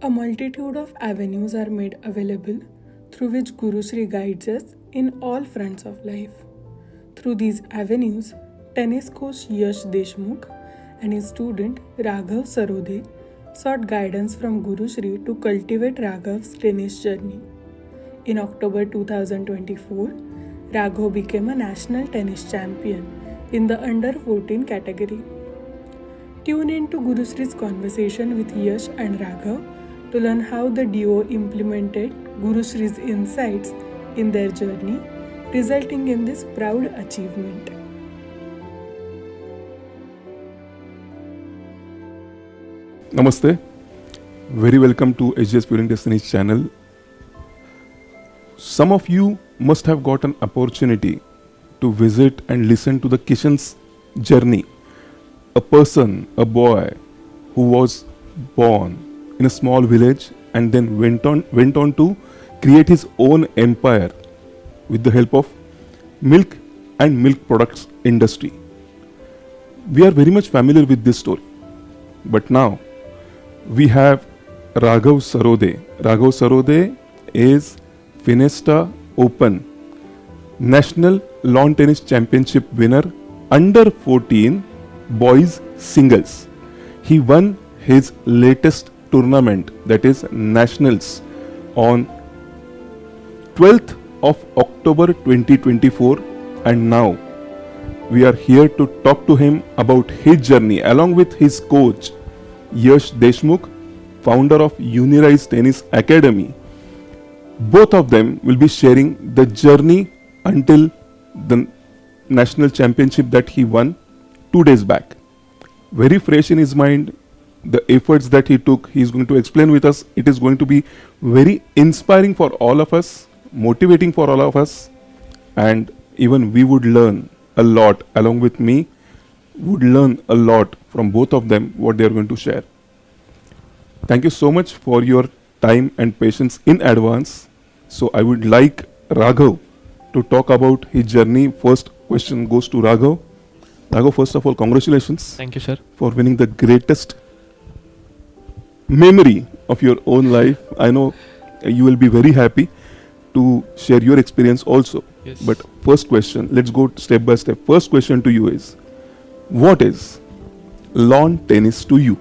A multitude of avenues are made available through which GuruShree guides us in all fronts of life. Through these avenues, tennis coach Yash Deshmukh and his student Raghav Sarode sought guidance from GuruShree to cultivate Raghav's tennis journey. In October 2024, Raghav became a national tennis champion in the under 14 category. Tune in to GuruShree's conversation with Yash and Raghav to learn how the duo implemented GuruShree's insights in their journey, resulting in this proud achievement. Namaste. Very welcome to sjsfuelingdestinies channel. Some of you must have got an opportunity to visit and listen to the Kishan's journey. A person, a boy who was born in a small village and then went on to create his own empire with the help of milk and milk products industry. We are very much familiar with this story. But now we have Raghav Sarode. Raghav Sarode is Finesta Open National Lawn Tennis Championship winner under 14 boys singles. He won his latest tournament, that is Nationals, on 12th of October 2024, and now we are here to talk to him about his journey along with his coach Yash Deshmukh, founder of Unirise Tennis Academy. Both of them will be sharing the journey until the national championship that he won 2 days back. Very fresh in his mind, the efforts that he took, he is going to explain with us. It is going to be very inspiring for all of us, motivating for all of us, and even we would learn a lot along with me, would learn a lot from both of them, what they are going to share. Thank you so much for your time and patience in advance. So I would like Raghav to talk about his journey. First question goes to Raghav. Raghav, first of all, congratulations. Thank you, sir. For winning the greatest memory of your own life. I know you will be very happy to share your experience also. Yes. But first question, let's go step by step. First question to you is, what is lawn tennis to you?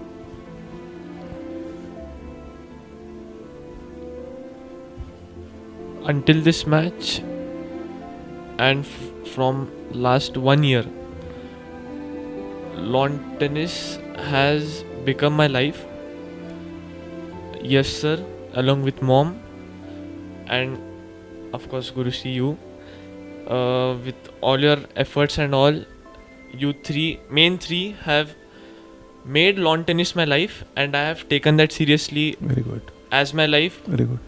Until this match and from last 1 year, lawn tennis has become my life. Yes, sir, along with mom and of course GuruShree, you, with all your efforts and all, you main three have made lawn tennis my life, and I have taken that seriously. Very good. As my life. Very good.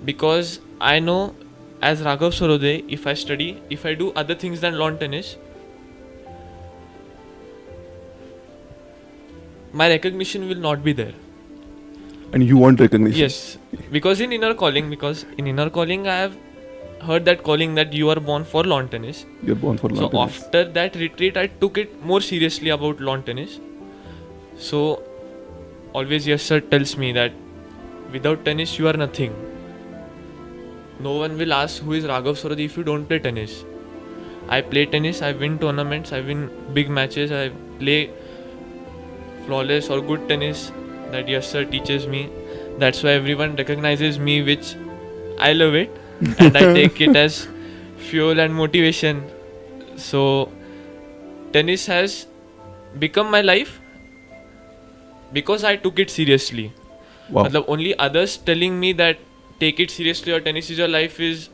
Because I know, as Raghav Sarode, if I study, if I do other things than lawn tennis, my recognition will not be there. And you want recognition? Yes, because in inner calling I have heard that calling that you are born for lawn tennis. You're born for lawn tennis. So after that retreat, I took it more seriously about lawn tennis. So always Yes sir tells me that without tennis you are nothing. No one will ask who is Raghav Sarode if you don't play tennis. I play tennis, I win tournaments, I win big matches, I play flawless or good tennis that Yes sir teaches me. That's why everyone recognizes me, which I love it. And I take it as fuel and motivation. So tennis has become my life because I took it seriously. Wow. Only others telling me that take it seriously or tennis is your life is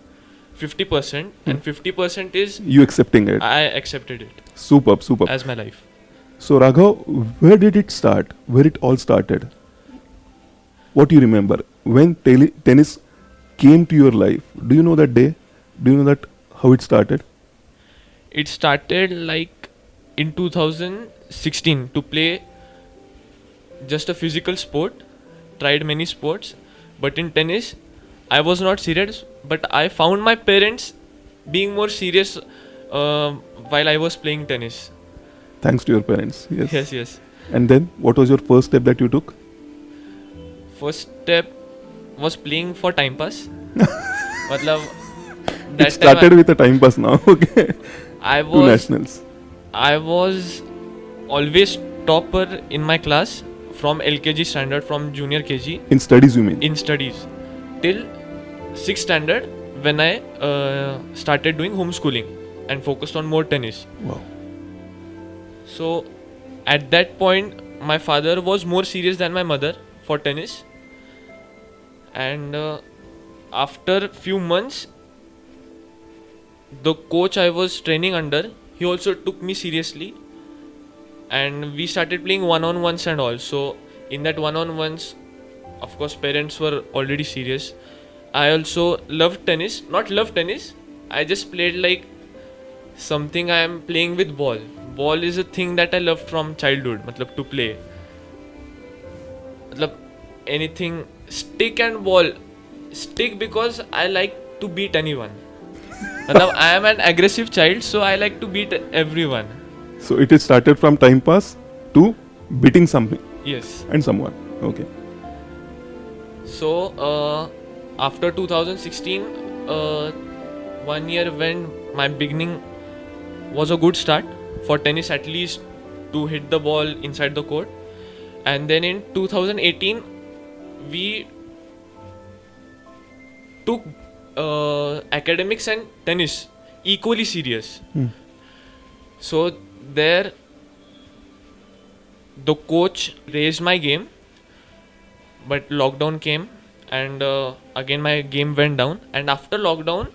50%, and 50% is you accepting it. I accepted it. Superb. As my life. So Raghav, where did it start? Where it all started? What do you remember? When tennis came to your life, do you know that day? Do you know that how it started? It started like in 2016 to play just a physical sport. Tried many sports, but in tennis I was not serious, but I found my parents being more serious while I was playing tennis. Thanks to your parents. Yes. Yes. And then what was your first step that you took? first step was playing for time pass. मतलब It that started time with a time pass now. Okay. I Two was nationals. I was always topper in my class from LKG standard, from junior KG In studies, you mean? in studies till 6th standard when I started doing homeschooling and focused on more tennis. Wow. So at that point my father was more serious than my mother for tennis, and after few months the coach I was training under, he also took me seriously, and we started playing one-on-ones and all. So in that one-on-ones, of course parents were already serious. I also loved tennis, not loved tennis, I just played like something. I am playing with ball. Ball is a thing that I loved from childhood, matlab to play. Matlab anything, stick and ball. Stick because I like to beat anyone. Matlab I am an aggressive child, so I like to beat everyone. So it is started from time pass to beating something Yes. and someone. Okay. So after 2016, 1 year when my beginning was a good start for tennis, at least to hit the ball inside the court. And then in 2018 we took academics and tennis equally serious. So there the coach raised my game, but lockdown came, and again my game went down. And after lockdown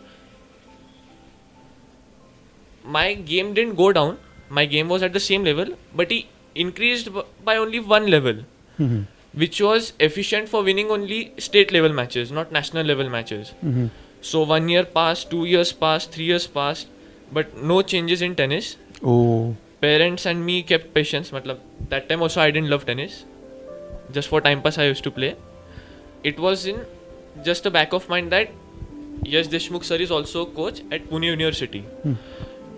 my game didn't go down, my game was at the same level, but he increased by only one level, which was efficient for winning only state level matches, not national level matches. So 1 year passed, 2 years passed, 3 years passed, but no changes in tennis. Oh. Parents and me kept patience. Matlab, that time also I didn't love tennis. Just for time pass I used to play. It was in just a back of mind that Yash Deshmukh sir is also coach at Pune University.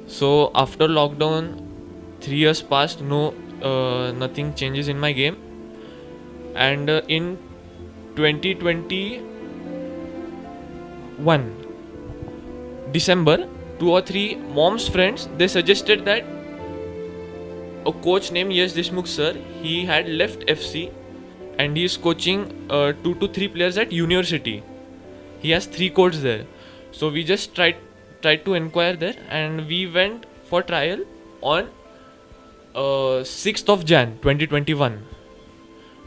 So after lockdown, 3 years passed, nothing changes in my game. And in 2021 December, 2 or 3 mom's friends, they suggested that a coach named Yash Deshmukh sir, he had left FC and he is coaching 2 to 3 players at university. He has 3 courts there. So we just tried to inquire there, and we went for trial on 6th of Jan 2021,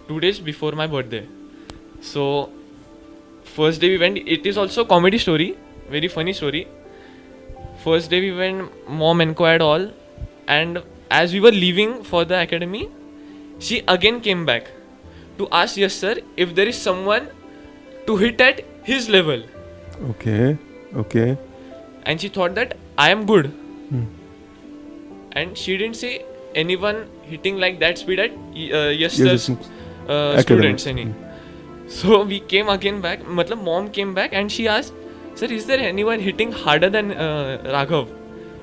2 days before my birthday. So first day we went, it is also a comedy story, very funny story. First day we went, mom inquired all, and as we were leaving for the academy, she again came back to ask Yash sir if there is someone to hit at his level. Okay. Okay. And she thought that I am good. And she didn't say anyone hitting like that speed at Yash sir's students any. So we came again back, matlab mom came back and she asked, sir, is there anyone hitting harder than Raghav,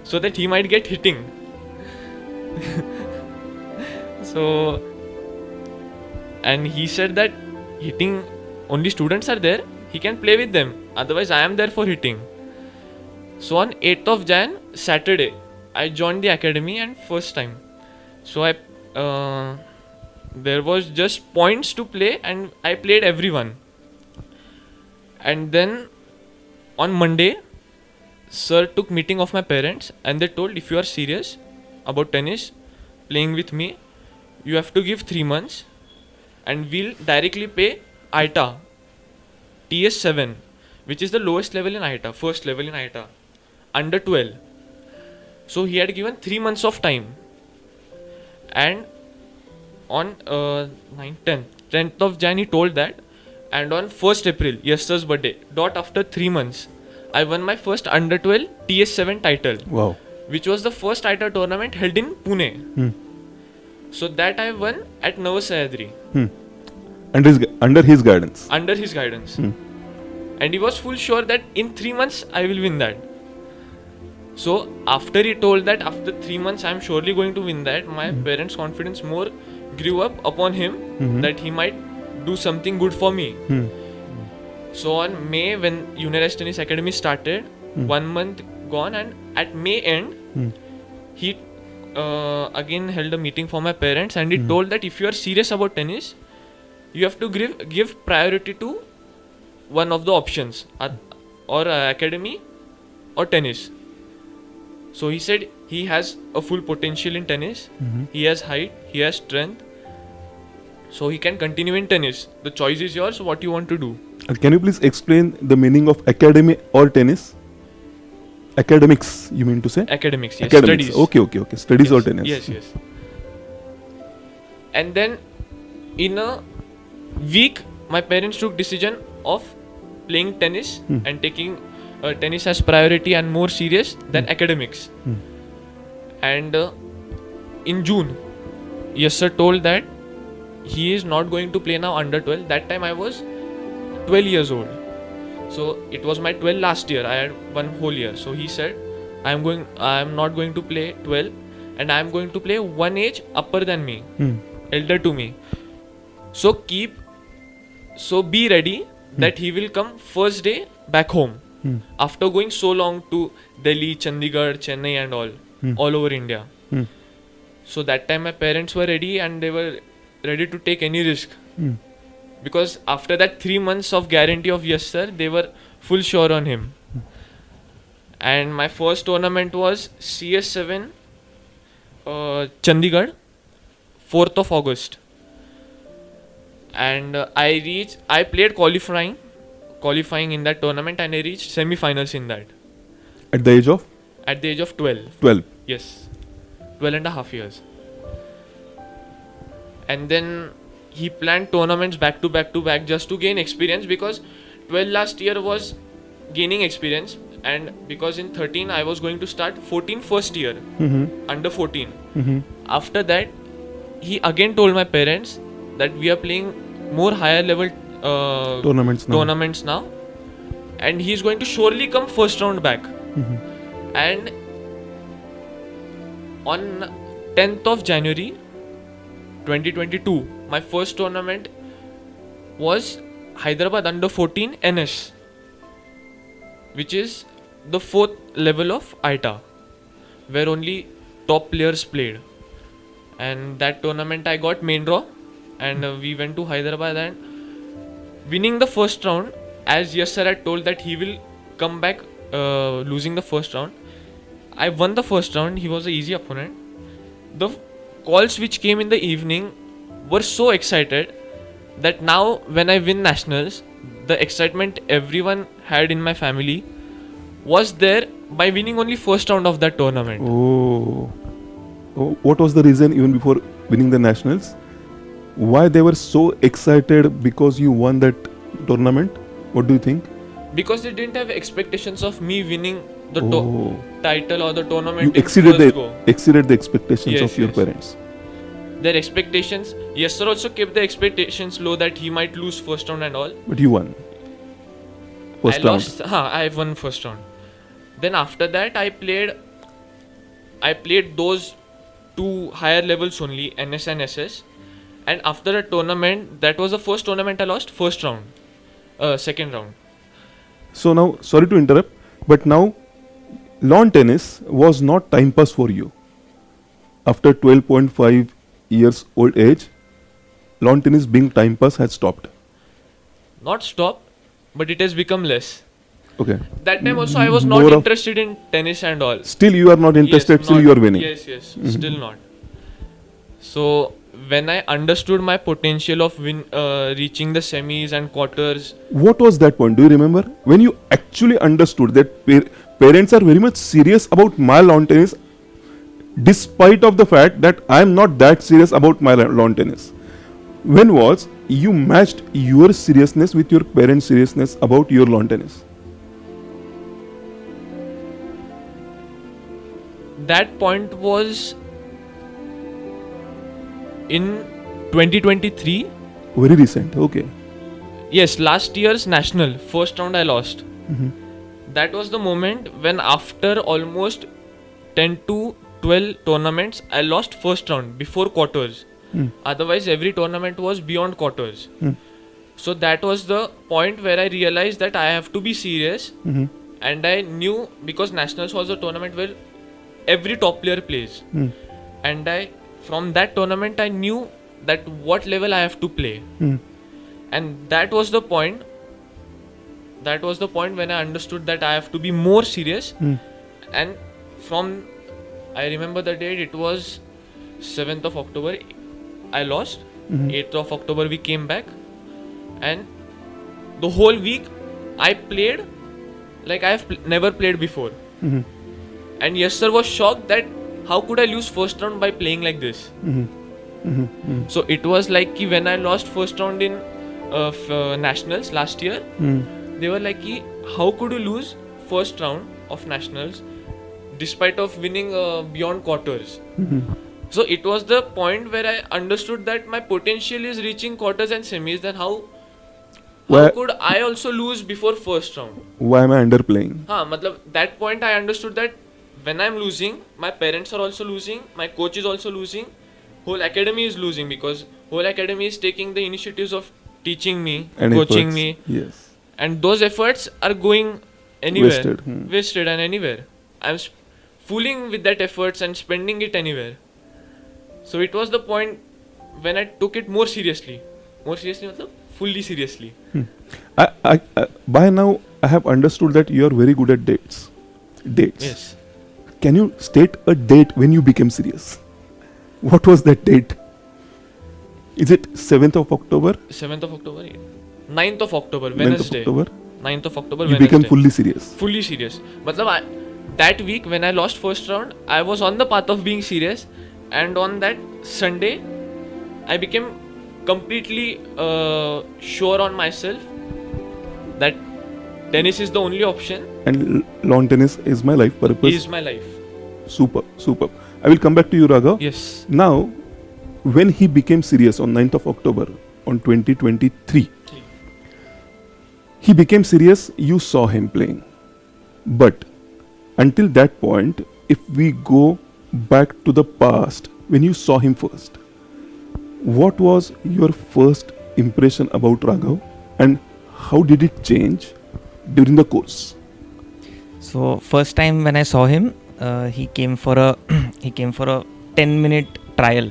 so that he might get hitting? So, and he said that hitting only students are there, he can play with them, otherwise I am there for hitting. So on 8th of Jan, Saturday, I joined the academy, and first time. So I there was just points to play and I played everyone. And then on Monday, sir took meeting of my parents and they told, if you are serious about tennis, playing with me, you have to give 3 months and we'll directly pay ITA, TS7, which is the lowest level in ITA, first level in ITA, under 12. So he had given 3 months of time. And on 10th of Jan he told that, and on 1st April, Yash sir's birthday, after 3 months, I won my first under 12 TS7 title. Wow. Which was the first ITA tournament held in Pune. So that I won at Navasayadri. Under his guidance. Under his guidance. And he was full sure that in 3 months I will win that. So after he told that after 3 months I am surely going to win that, my parents' confidence more grew up upon him that he might do something good for me. So on May, when Winnermindset Academy started, 1 month gone, and at May end, he again held a meeting for my parents, and he told that if you are serious about tennis, you have to give priority to one of the options, or academy or tennis. So he said he has a full potential in tennis, he has height, he has strength, so he can continue in tennis. The choice is yours, what you want to do. Can you please explain the meaning of academy or tennis? Academics, you mean to say? Academics, yes. Academics. Studies. Okay. Studies Yes. or tennis? Yes. And then in a week, my parents took decision of playing tennis and taking tennis as priority and more serious than academics. And in June, Yash sir told that he is not going to play now under 12. That time I was 12 years old. So it was my 12 last year. I had 1 whole year. So he said, I am not going to play 12, and I am going to play 1 age upper than me, elder to me. So be ready that he will come first day back home. After going so long to Delhi, Chandigarh, Chennai and all over India. So that time my parents were ready, and they were ready to take any risk. Because after that 3 months of guarantee of Yash sir, they were full sure on him. And my first tournament was CS7 Chandigarh, 4th of August. And I played qualifying in that tournament, and I reached semi-finals in that. At the age of? At the age of 12. 12. Yes. 12 and a half years. And then he planned tournaments back to back just to gain experience, because 12 last year was gaining experience, and because in 13 I was going to start 14 first year, under 14. After that, he again told my parents that we are playing more higher level tournaments now, and he is going to surely come first round back. And on 10th of January 2022, my first tournament was Hyderabad under 14 NS, which is the 4th level of ITA, where only top players played. And that tournament I got main draw, and we went to Hyderabad, and winning the first round, as Yash sir had told that he will come back losing the first round. I won the first round. He was an easy opponent. The calls which came in the evening were so excited that now when I win nationals, the excitement everyone had in my family was there by winning only first round of that tournament. Oh, what was the reason even before winning the nationals? Why they were so excited because you won that tournament? What do you think? Because they didn't have expectations of me winning the title or the tournament. You exceeded the expectations of your parents. Their expectations. Yash sir also kept the expectations low that he might lose first round and all. But you won. I won first round. Then after that I played those 2 higher levels only, NS and SS. And after a tournament, that was the first tournament I lost, second round. So now, sorry to interrupt, but now lawn tennis was not time pass for you. After 12.5 years old age, lawn tennis being time pass has stopped. Not stopped, but it has become less. Okay. That time also I was not interested in tennis and all. Still you are not interested, still you are winning. Yes, still not. So when I understood my potential of reaching the semis and quarters. What was that point? Do you remember? When you actually understood that parents are very much serious about my lawn tennis, despite of the fact that I am not that serious about my lawn tennis. When was you matched your seriousness with your parents' seriousness about your lawn tennis? That point was in 2023. Very recent, okay. Yes, last year's national, first round I lost. That was the moment when after almost 10 to 12 tournaments, I lost first round before quarters. Otherwise, every tournament was beyond quarters. So that was the point where I realized that I have to be serious. And I knew, because Nationals was a tournament where every top player plays. And from that tournament I knew that what level I have to play. And that was the point when I understood that I have to be more serious. And I remember the date, it was 7th of October I lost. 8th of October we came back, and the whole week I played like I have never played before. And Yash sir was shocked that how could I lose first round by playing like this. So it was like ki when I lost first round in Nationals last year, they were like ki, how could you lose first round of Nationals despite of winning beyond quarters. So it was the point where I understood that my potential is reaching quarters and semis. Then how could I also lose before first round? Why am I underplaying? That point I understood that when I'm losing, my parents are also losing, my coach is also losing, whole academy is losing, because whole academy is taking the initiatives of teaching me, and coaching efforts. me. Yes. And those efforts are going anywhere. Wasted. And anywhere. I'm fooling with that efforts and spending it anywhere. So it was the point when I took it more seriously. Fully seriously. I by now I have understood that you are very good at dates. Yes. Can you state a date when you became serious? What was that date? Is it 7th of October? 7th of October? 9th of October, Wednesday. 9th of October, you Wednesday. became fully serious? Fully serious. That week when I lost first round, I was on the path of being serious. And on that Sunday, I became completely sure on myself that tennis is the only option. And lawn tennis is my life purpose. Is my life. Super. I will come back to you, Raghav. Yes. Now, when he became serious on 9th of October on 2023, he became serious, you saw him playing. But until that point, if we go back to the past, when you saw him first, what was your first impression about Raghav and how did it change during the course? So first time when I saw him, he came for a 10-minute trial.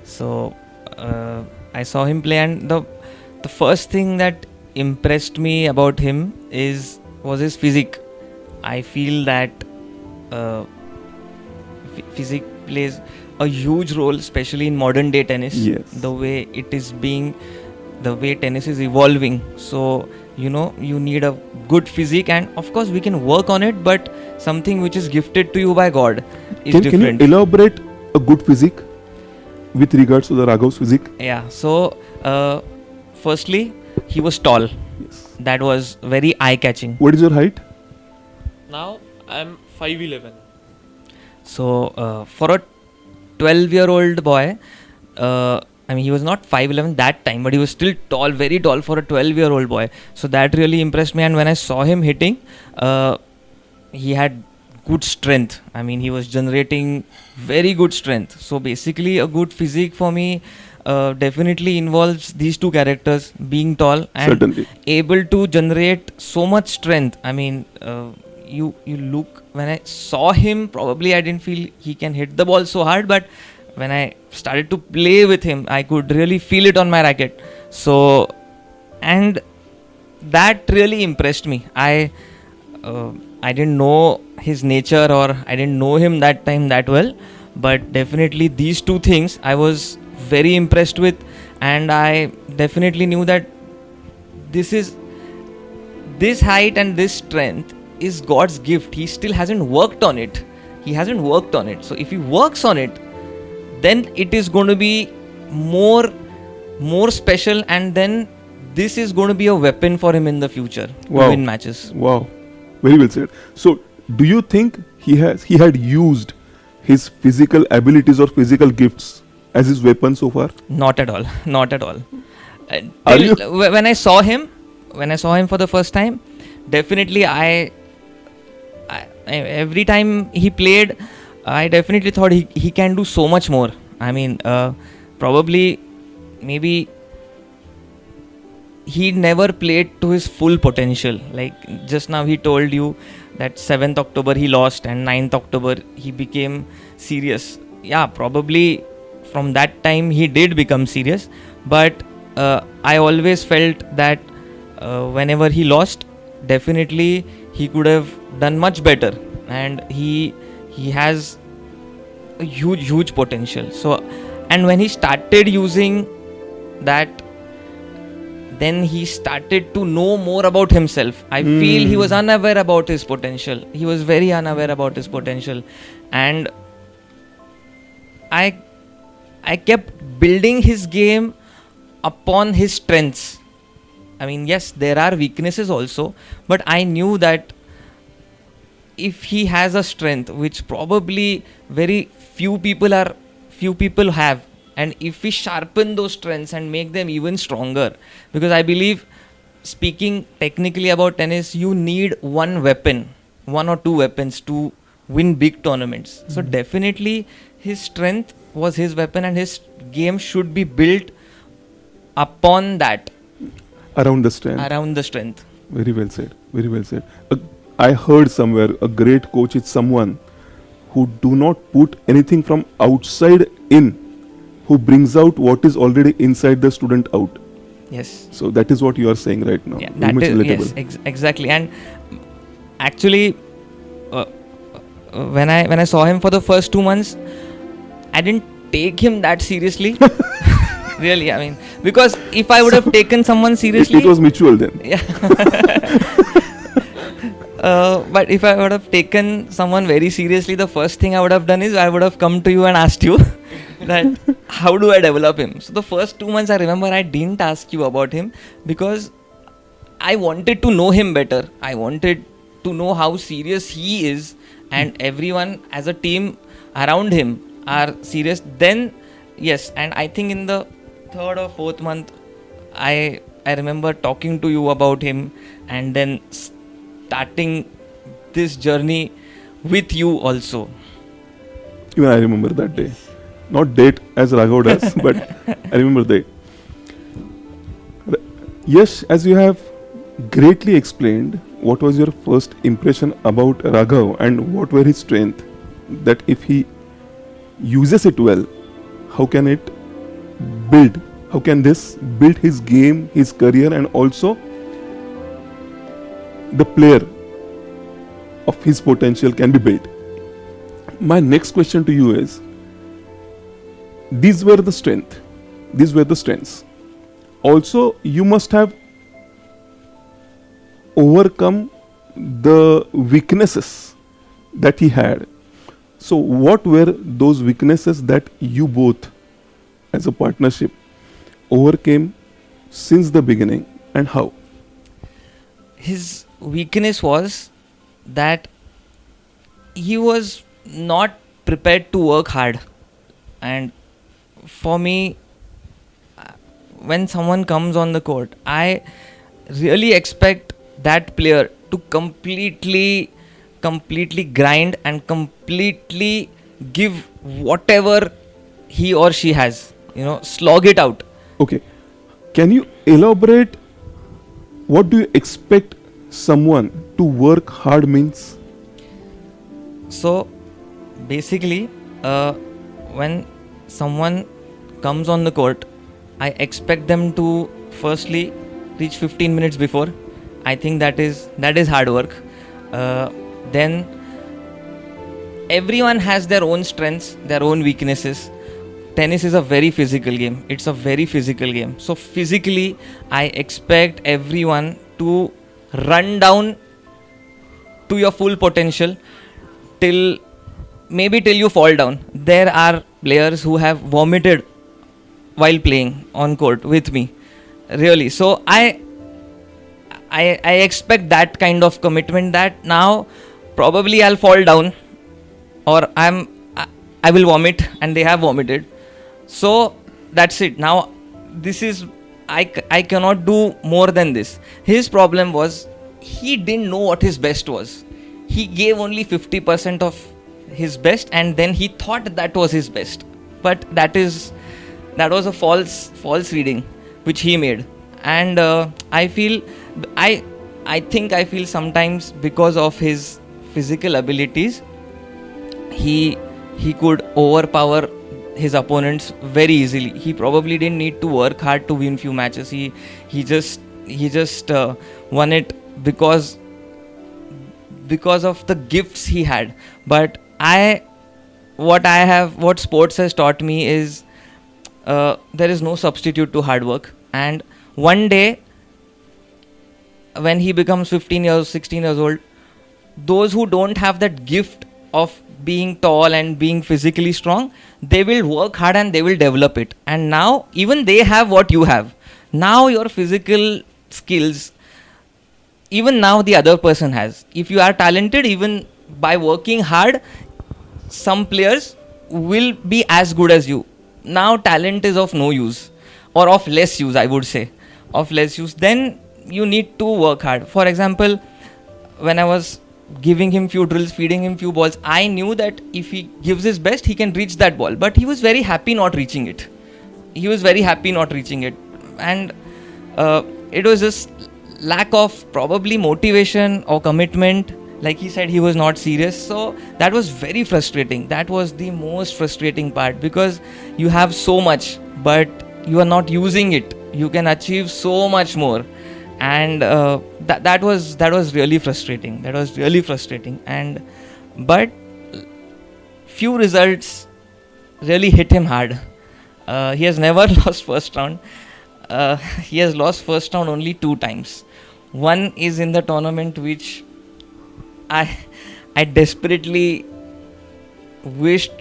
So I saw him play, and the first thing that impressed me about him was his physique. I feel that physique plays a huge role, especially in modern day tennis. Yes. The way tennis is evolving. So you need a good physique, and of course we can work on it, but something which is gifted to you by God is different. Can you elaborate a good physique with regards to the Raghav's physique? Yeah. So firstly, he was tall. Yes. That was very eye-catching. What is your height? Now I'm 5'11". So for a 12-year-old boy, he was not 5'11" that time, but he was still tall, very tall for a 12-year-old boy. So that really impressed me. And when I saw him hitting, he had good strength. He was generating very good strength. So basically, a good physique for me definitely involves these two characters: being tall and Certainly. able to generate so much strength. You look, when I saw him, probably I didn't feel he can hit the ball so hard, but when I started to play with him, I could really feel it on my racket. So, and that really impressed me. I didn't know his nature, or I didn't know him that time that well, but definitely these two things I was very impressed with, and I definitely knew that this height and this strength is God's gift. He still hasn't worked on it. So if he works on it, then it is going to be more special, and then this is going to be a weapon for him in the future to win matches. Wow, very well said. So, do you think he had used his physical abilities or physical gifts as his weapon so far? Not at all. When I saw him for the first time, definitely every time he played, I definitely thought he can do so much more. Probably, maybe he never played to his full potential. Like just now he told you that 7th October he lost and 9th October he became serious. Yeah, probably from that time he did become serious, but I always felt that whenever he lost, definitely he could have done much better, and he has a huge potential. So, and when he started using that, then he started to know more about himself. I feel he was unaware about his potential. He was very unaware about his potential, and I kept building his game upon his strengths. I mean, yes, there are weaknesses also, but I knew that if he has a strength which probably very few people have, and if we sharpen those strengths and make them even stronger, because I believe, speaking technically about tennis, you need one or two weapons to win big tournaments. So definitely his strength was his weapon, and his game should be built upon that. Around the strength. Very well said. Very well said. I heard somewhere a great coach is someone who do not put anything from outside in, who brings out what is already inside the student out. Yes. So that is what you are saying right now. Yeah, very much relatable. Yes, exactly. And actually, when I saw him for the first 2 months, I didn't take him that seriously. Really, I mean, because if I would have taken someone seriously, it was mutual then. Yeah. But if I would have taken someone very seriously, the first thing I would have done is I would have come to you and asked you that how do I develop him. So the first 2 months I remember I didn't ask you about him because I wanted to know him better. I wanted to know how serious he is, and everyone as a team around him are serious. Then yes, and I think in the 3rd or 4th month I remember talking to you about him, and then starting this journey with you also. Even I remember that day. Not date as Raghav does, but I remember the day. Yes, as you have greatly explained, what was your first impression about Raghav and what were his strengths, that if he uses it well, how can this build his game, his career, and also the player of his potential can be built. My next question to you is, these were the strengths. Also, you must have overcome the weaknesses that he had. So what were those weaknesses that you both as a partnership overcame since the beginning, and how? His weakness was that he was not prepared to work hard. And for me, when someone comes on the court, I really expect that player to completely grind and completely give whatever he or she has, slog it out. Okay, can you elaborate what do you expect someone to work hard means? So basically, when someone comes on the court, I expect them to firstly reach 15 minutes before. I think that is hard work. Then everyone has their own strengths, their own weaknesses. Tennis is a very physical game. It's a very physical game. So physically, I expect everyone to run down to your full potential till you fall down. There are players who have vomited while playing on court with me. Really. So I expect that kind of commitment, that now probably I'll fall down or I will vomit, and they have vomited. So that's it. Now this is, I cannot do more than this. His problem was he didn't know what his best was. He gave only 50% of his best, and then he thought that was his best. But that was a false reading which he made. and I feel I think I feel sometimes because of his physical abilities, he could overpower his opponents very easily. He probably didn't need to work hard to win few matches. He just won it because of the gifts he had. But what sports has taught me is there is no substitute to hard work. And one day, when he becomes 15 years, 16 years old, those who don't have that gift of being tall and being physically strong, they will work hard and they will develop it. And now even they have what you have. Now your physical skills, even now the other person has. If you are talented, even by working hard, some players will be as good as you. Now talent is of no use, or of less use, I would say, of less use. Then you need to work hard. For example, when I was giving him few drills, feeding him few balls, I knew that if he gives his best, he can reach that ball. But he was very happy not reaching it. And it was just lack of probably motivation or commitment. Like he said, he was not serious. So that was very frustrating. That was the most frustrating part, because you have so much, but you are not using it. You can achieve so much more. And that was really frustrating. And but few results really hit him hard. He has never lost first round. He has lost first round only 2 times. One is in the tournament which I desperately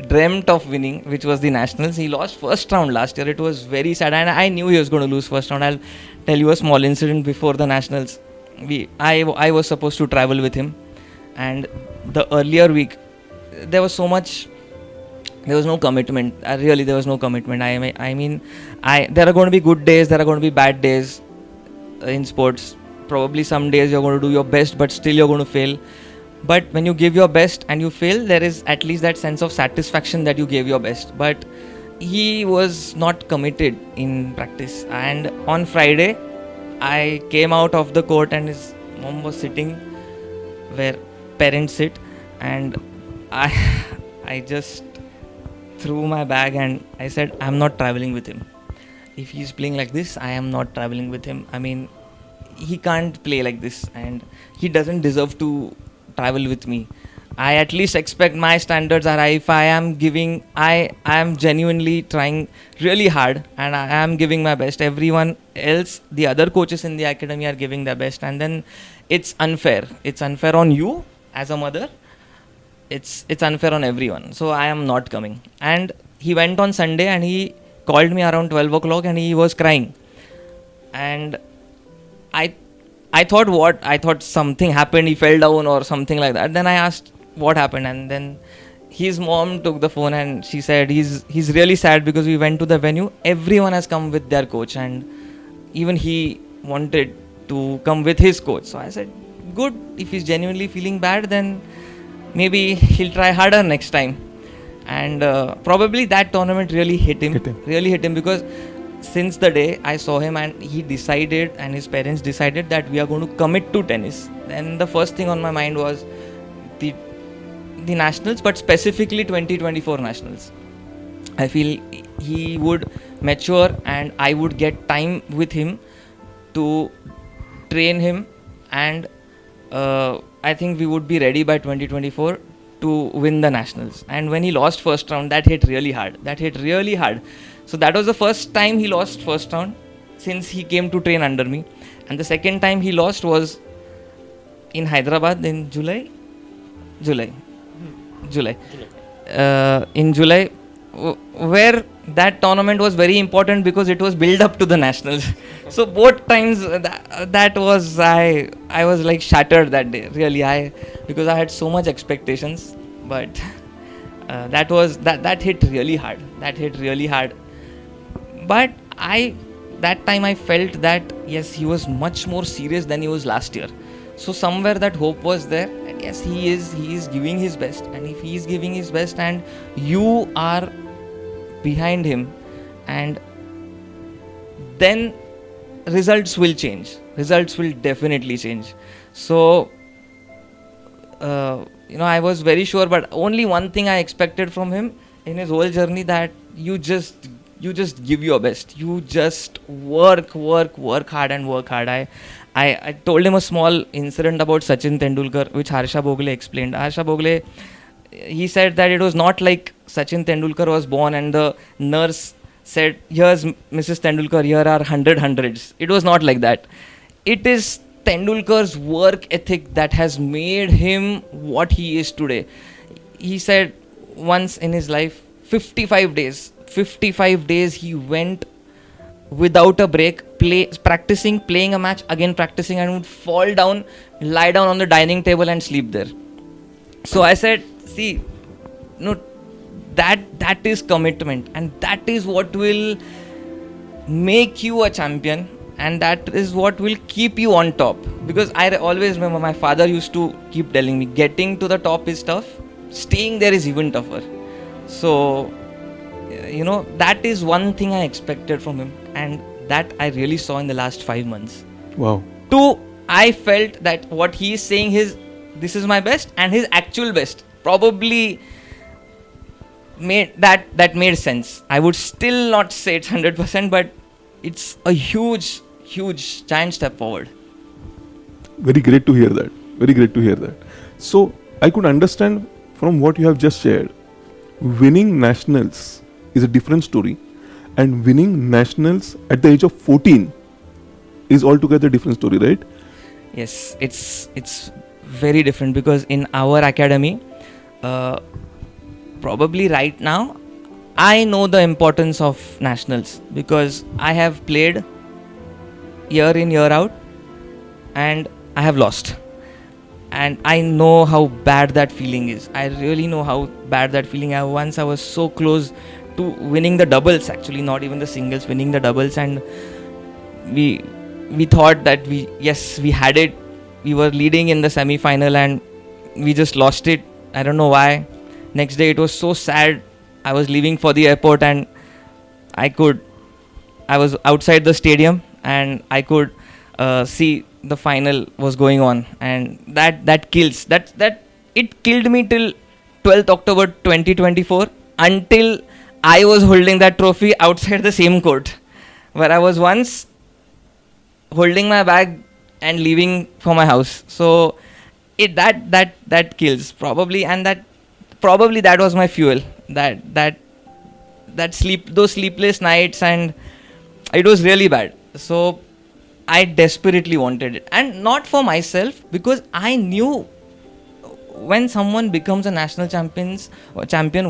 dreamt of winning, which was the Nationals. He lost first round last year. It was very sad, and I knew he was going to lose first round. I'll tell you a small incident before the Nationals. I was supposed to travel with him, and the earlier week there was no commitment. Really, there was no commitment. I mean, there are going to be good days, there are going to be bad days in sports. Probably some days you're going to do your best, but still you're going to fail. But when you give your best and you fail, there is at least that sense of satisfaction that you gave your best. But he was not committed in practice. And on Friday, I came out of the court and his mom was sitting where parents sit, and I just threw my bag and I said, I'm not traveling with him. If he's playing like this, I am not traveling with him. I mean, he can't play like this, and he doesn't deserve to travel with me. I at least expect my standards are high. If I am genuinely trying really hard and I am giving my best. Everyone else, the other coaches in the academy are giving their best, and then it's unfair. It's unfair on you as a mother. It's unfair on everyone. So I am not coming. And he went on Sunday and he called me around 12 o'clock and he was crying. And I thought something happened, he fell down or something like that. Then I asked what happened, and then his mom took the phone and she said he's really sad because we went to the venue, everyone has come with their coach, and even he wanted to come with his coach. So I said, good, if he's genuinely feeling bad, then maybe he'll try harder next time. And probably that tournament really hit him because since the day I saw him and he decided and his parents decided that we are going to commit to tennis, then the first thing on my mind was the Nationals, but specifically 2024 Nationals. I feel he would mature and I would get time with him to train him, and I think we would be ready by 2024 to win the Nationals. And when he lost first round, that hit really hard. So that was the first time he lost first round since he came to train under me. And the second time he lost was in Hyderabad in July. In July, where that tournament was very important because it was build up to the Nationals. So both times that was I was like shattered that day, really, because I had so much expectations, but that hit really hard. But that time I felt that yes, he was much more serious than he was last year. So somewhere that hope was there. And yes, he is giving his best. And if he is giving his best and you are behind him, and then results will change. Results will definitely change. So, I was very sure, but only one thing I expected from him in his whole journey, that you just give your best. You just work hard and work hard. I told him a small incident about Sachin Tendulkar, which Harsha Bhogle explained. Harsha Bhogle, he said that it was not like Sachin Tendulkar was born and the nurse said, here's Mrs. Tendulkar, here are 100 hundreds. It was not like that. It is Tendulkar's work ethic that has made him what he is today. He said once in his life, 55 days he went without a break, practicing, playing a match, again practicing, and would fall down, lie down on the dining table and sleep there. So I said, see, that is commitment, and that is what will make you a champion, and that is what will keep you on top. Because I always remember my father used to keep telling me, getting to the top is tough, staying there is even tougher. So, that is one thing I expected from him, and that I really saw in the last 5 months. Wow. 2, I felt that what he is saying this is my best, and his actual best probably made sense. I would still not say it's 100%, but it's a huge giant step forward. Very great to hear that. So I could understand from what you have just shared, winning nationals is a different story, and winning nationals at the age of 14 is altogether a different story, right? Yes, it's very different, because in our academy, probably right now, I know the importance of nationals, because I have played year in, year out, and I have lost. And I know how bad that feeling is. I really know how bad that feeling is. Once I was so close to winning the doubles, actually not even the singles, winning the doubles, and we thought that we had it. We were leading in the semi-final and we just lost it. I don't know why. Next day it was so sad. I was leaving for the airport and I was outside the stadium and I could see the final was going on, and that kills. That it killed me till 12th October 2024, until I was holding that trophy outside the same court where I was once holding my bag and leaving for my house. So that kills probably, and that was my fuel. Those sleepless nights, and it was really bad. So I desperately wanted it, and not for myself, because I knew when someone becomes a national champion,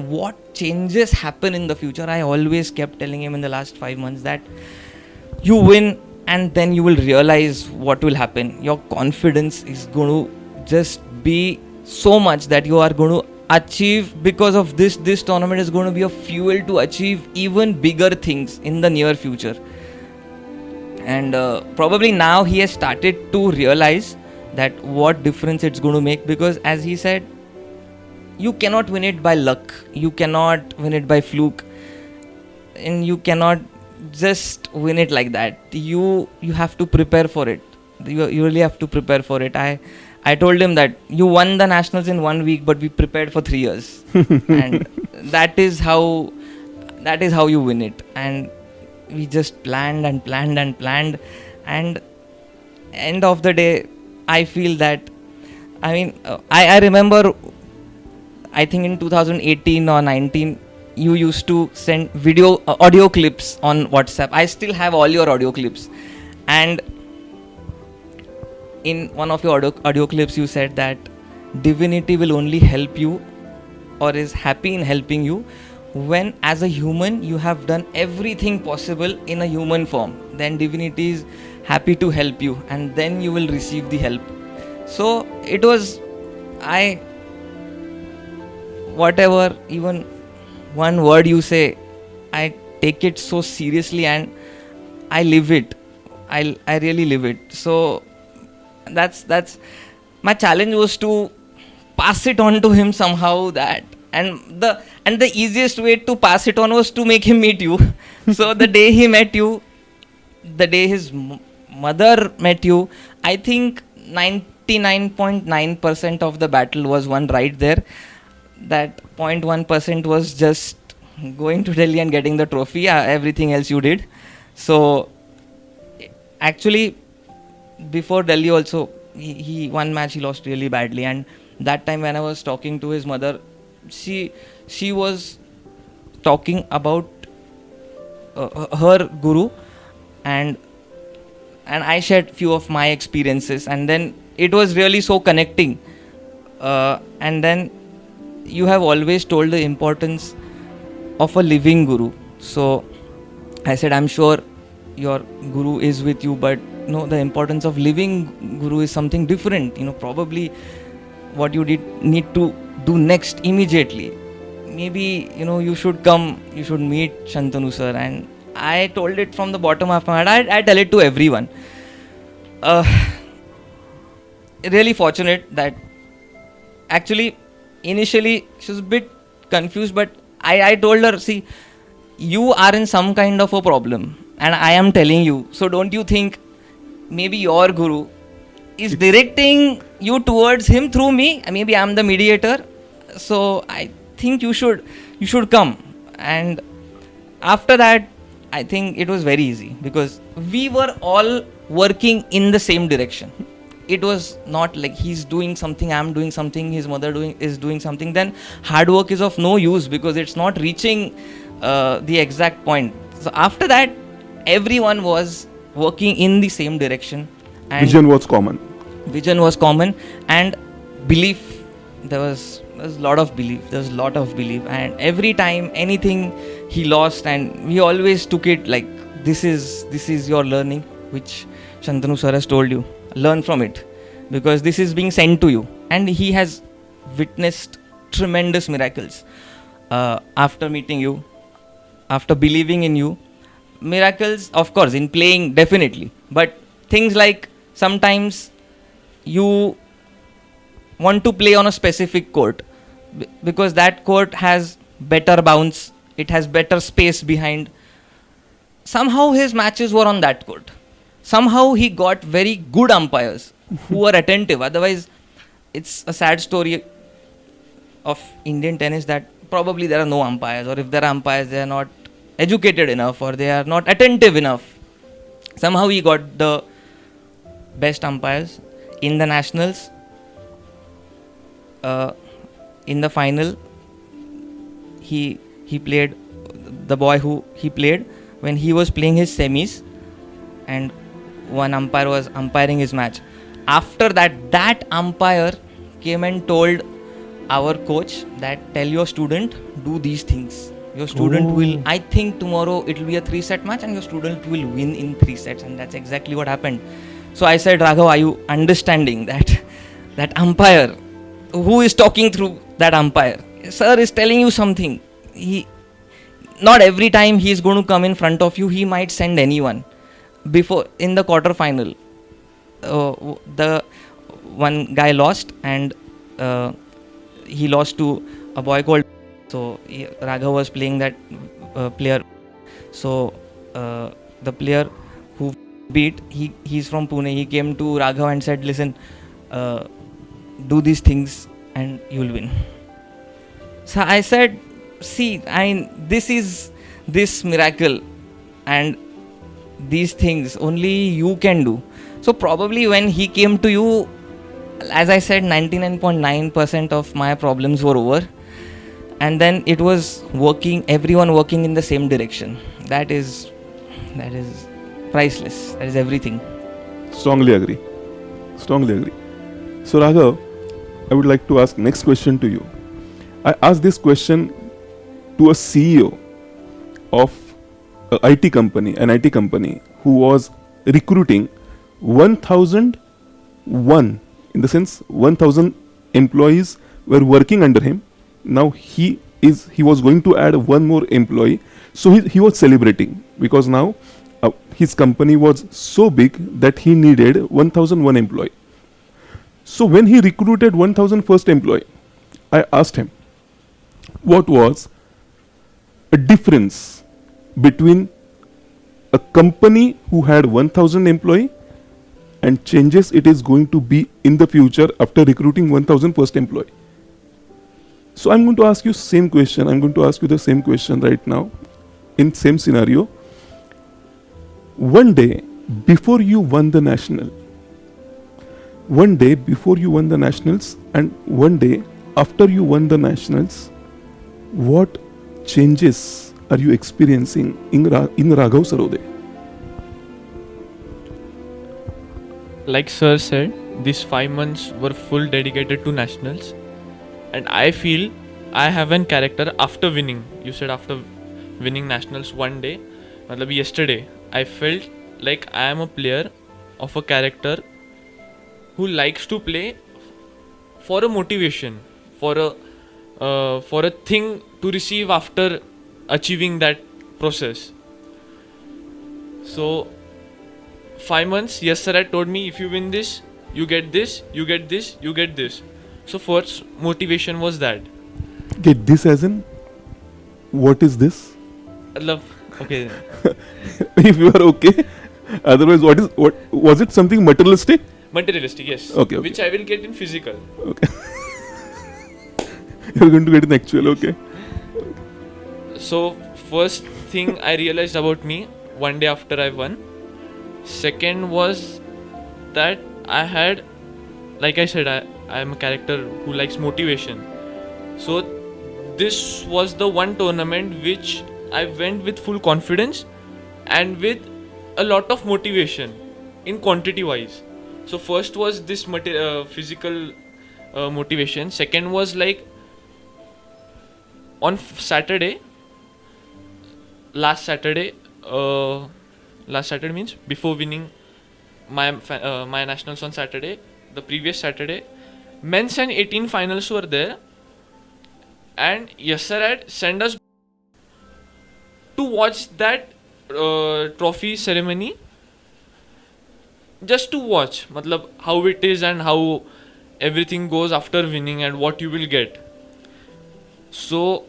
what changes happen in the future. I always kept telling him in the last 5 months that you win and then you will realize what will happen. Your confidence is going to just be so much that you are going to achieve, because of this tournament is going to be a fuel to achieve even bigger things in the near future. And probably now he has started to realize that what difference it's going to make, because as he said, you cannot win it by luck, you cannot win it by fluke, and you cannot just win it like that. You have to prepare for it. You really have to prepare for it. I told him that you won the nationals in 1 week, but we prepared for 3 years. And that is how you win it. And we just planned, and end of the day, I feel that, I remember, I think in 2018 or 19, you used to send audio clips on WhatsApp. I still have all your audio clips, and in one of your audio clips you said that divinity will only help you, or is happy in helping you, when as a human you have done everything possible in a human form. Then divinity is happy to help you, and then you will receive the help. So it was, whatever, even one word you say, I take it so seriously and I live it. I really live it. So that's my challenge was to pass it on to him somehow, that, and the easiest way to pass it on was to make him meet you. So the day he met you, the day his mother met you, I think 99.9% of the battle was won right there. That 0.1% was just going to Delhi and getting the trophy. Everything else you did. So actually, before Delhi also, he one match he lost really badly, and that time when I was talking to his mother, she was talking about her guru, and I shared few of my experiences, and then it was really so connecting. And then you have always told the importance of a living guru. So I said, I'm sure your guru is with you, but the importance of living guru is something different. Probably what you need to do next immediately. Maybe you should meet Shantanu sir. And I told it from the bottom of my heart. I tell it to everyone. Really fortunate that actually initially she was a bit confused, but I told her, see, you are in some kind of a problem and I am telling you, so don't you think maybe your guru is directing you towards him through me? Maybe I'm the mediator, so I think you should come. And after that, I think it was very easy because we were all working in the same direction. It was not like he's doing something, I'm doing something, his mother is doing something. Then hard work is of no use because it's not reaching the exact point. So after that, everyone was working in the same direction. And Vision was common. And belief, there was a lot of belief. And every time anything he lost, and we always took it like this is your learning, which Shantanu sir has told you. Learn from it because this is being sent to you. And he has witnessed tremendous miracles after meeting you, after believing in you. Miracles, of course, in playing definitely, but things like sometimes you want to play on a specific court because that court has better bounce, it has better space behind. Somehow his matches were on that court. Somehow he got very good umpires who were attentive. Otherwise, it's a sad story of Indian tennis that probably there are no umpires, or if there are umpires, they are not educated enough or they are not attentive enough. Somehow he got the best umpires in the nationals. In the final, he played the boy who he played when he was playing his semis, and one umpire was umpiring his match. After that umpire came and told our coach that tell your student do these things. Your student will, I think tomorrow it will be a 3-set match and your student will win in 3 sets. And that's exactly what happened. So I said, Raghav, are you understanding that umpire who is talking through that umpire? Sir is telling you something. Not every time he is going to come in front of you, he might send anyone. Before, in the quarter final, the one guy lost, and he lost to a boy called. So Raghav was playing that player. So the player who beat, he's from Pune. He came to Raghav and said, listen, do these things and you'll win. So I said, see, this is this miracle, and these things only you can do. So probably when he came to you, as I said, 99.9% of my problems were over. And then it was everyone working in the same direction. That is priceless. That is everything. Strongly agree. So Raghav, I would like to ask next question to you. I asked this question to a CEO of an IT company who was recruiting 1,001, in the sense 1,000 employees were working under him. Now he was going to add one more employee. So he was celebrating because now his company was so big that he needed 1,001 employee. So when he recruited 1,000 first employee, I asked him, what was a difference between a company who had 1,000 employee and changes it is going to be in the future after recruiting 1000 first employee. So I'm going to ask you same question. I'm going to ask you the same question right now in same scenario. One day before you won the national, one day before you won the nationals, and one day after you won the nationals, what changes are you experiencing in Raghav Sarode? Like sir said, these 5 months were full dedicated to nationals, and I feel I have an character after winning. You said after winning nationals one day, matlab yesterday, I felt like I am a player of a character who likes to play for a motivation, for a thing to receive after achieving that process. So 5 months, yes sir, I told me if you win this, you get this, you get this, you get this. So first motivation was that. Get this as in, what is this? Love, okay. If you are okay, otherwise what was it, something materialistic? Materialistic, yes. Okay. Which I will get in physical. Okay. You're going to get an actual, okay. So first thing I realized about me one day after I won. Second was that I had, like I said, I am a character who likes motivation. So this was the one tournament which I went with full confidence and with a lot of motivation in quantity wise. So first was this physical motivation. Second was like on Saturday, last Saturday means before winning my nationals on Saturday, the previous Saturday, men's and 18 finals were there, and yes sir had sent us to watch that trophy ceremony, just to watch matlab how it is and how everything goes after winning and what you will get. So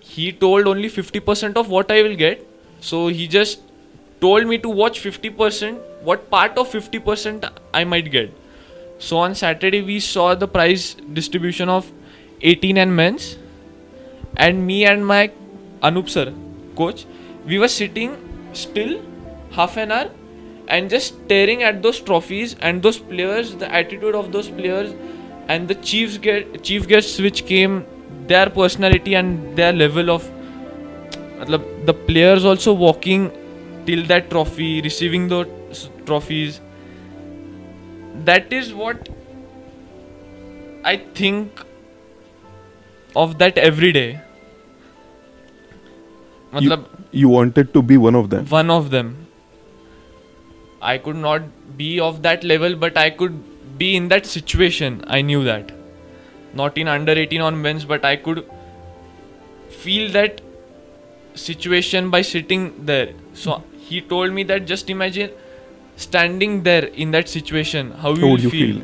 he told only 50% of what I will get, so he just told me to watch 50%, what part of 50% I might get. So on Saturday we saw the prize distribution of 18 and men's, and me and my Anup sir, coach, we were sitting still half an hour and just staring at those trophies and those players, the attitude of those players and the chief guests which came, their personality and their level of the players also walking till that trophy, receiving those trophies. That is what I think of that every day. You wanted to be one of them. One of them. I could not be of that level, but I could be in that situation. I knew that. Not in under 18 on men's, but I could feel that situation by sitting there. So he told me that just imagine standing there in that situation, how you will feel.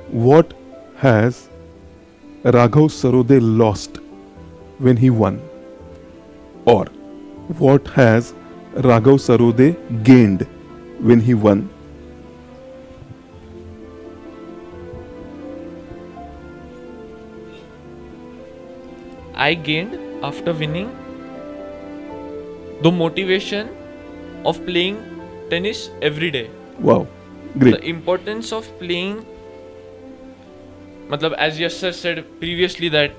What has Raghav Sarode lost when he won? Or what has Raghav Sarode gained when he won? I gained after winning the motivation of playing tennis every day. Wow, great. The importance of playing, as Yash sir said previously, that